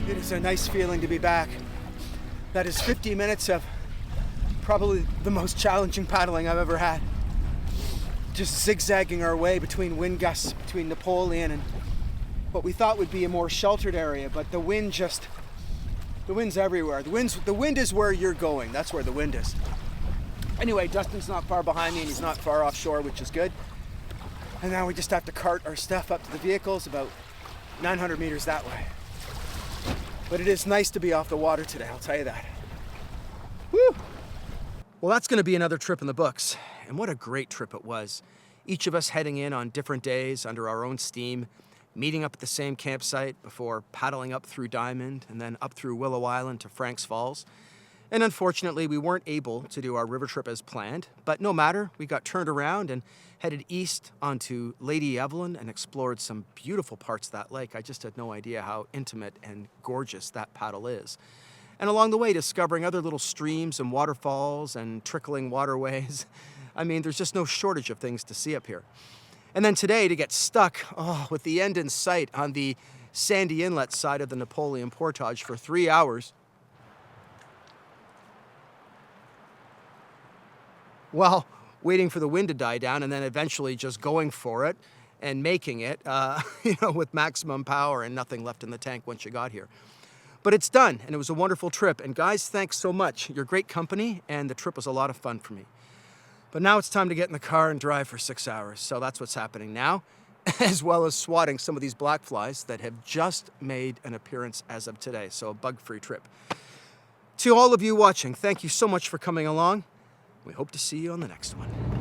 It is a nice feeling to be back. That is 50 minutes of probably the most challenging paddling I've ever had. Just zigzagging our way between wind gusts, between Napoleon and what we thought would be a more sheltered area, but the wind's everywhere. The wind is where you're going. That's where the wind is. Anyway, Dustin's not far behind me and he's not far offshore, which is good. And now we just have to cart our stuff up to the vehicles about 900 meters that way. But it is nice to be off the water today, I'll tell you that. Woo! Well, that's going to be another trip in the books. And what a great trip it was. Each of us heading in on different days under our own steam, meeting up at the same campsite before paddling up through Diamond and then up through Willow Island to Franks Falls. And unfortunately, we weren't able to do our river trip as planned, but no matter, we got turned around and headed east onto Lady Evelyn and explored some beautiful parts of that lake. I just had no idea how intimate and gorgeous that paddle is. And along the way, discovering other little streams and waterfalls and trickling waterways. I mean, there's just no shortage of things to see up here. And then today, to get stuck with the end in sight on the Sandy Inlet side of the Napoleon Portage for 3 hours, well, waiting for the wind to die down and then eventually just going for it and making it, with maximum power and nothing left in the tank once you got here. But it's done, and it was a wonderful trip. And guys, thanks so much. You're great company, and the trip was a lot of fun for me. But now it's time to get in the car and drive for 6 hours. So that's what's happening now. as well as swatting some of these black flies that have just made an appearance as of today. So a bug-free trip. To all of you watching, thank you so much for coming along. We hope to see you on the next one.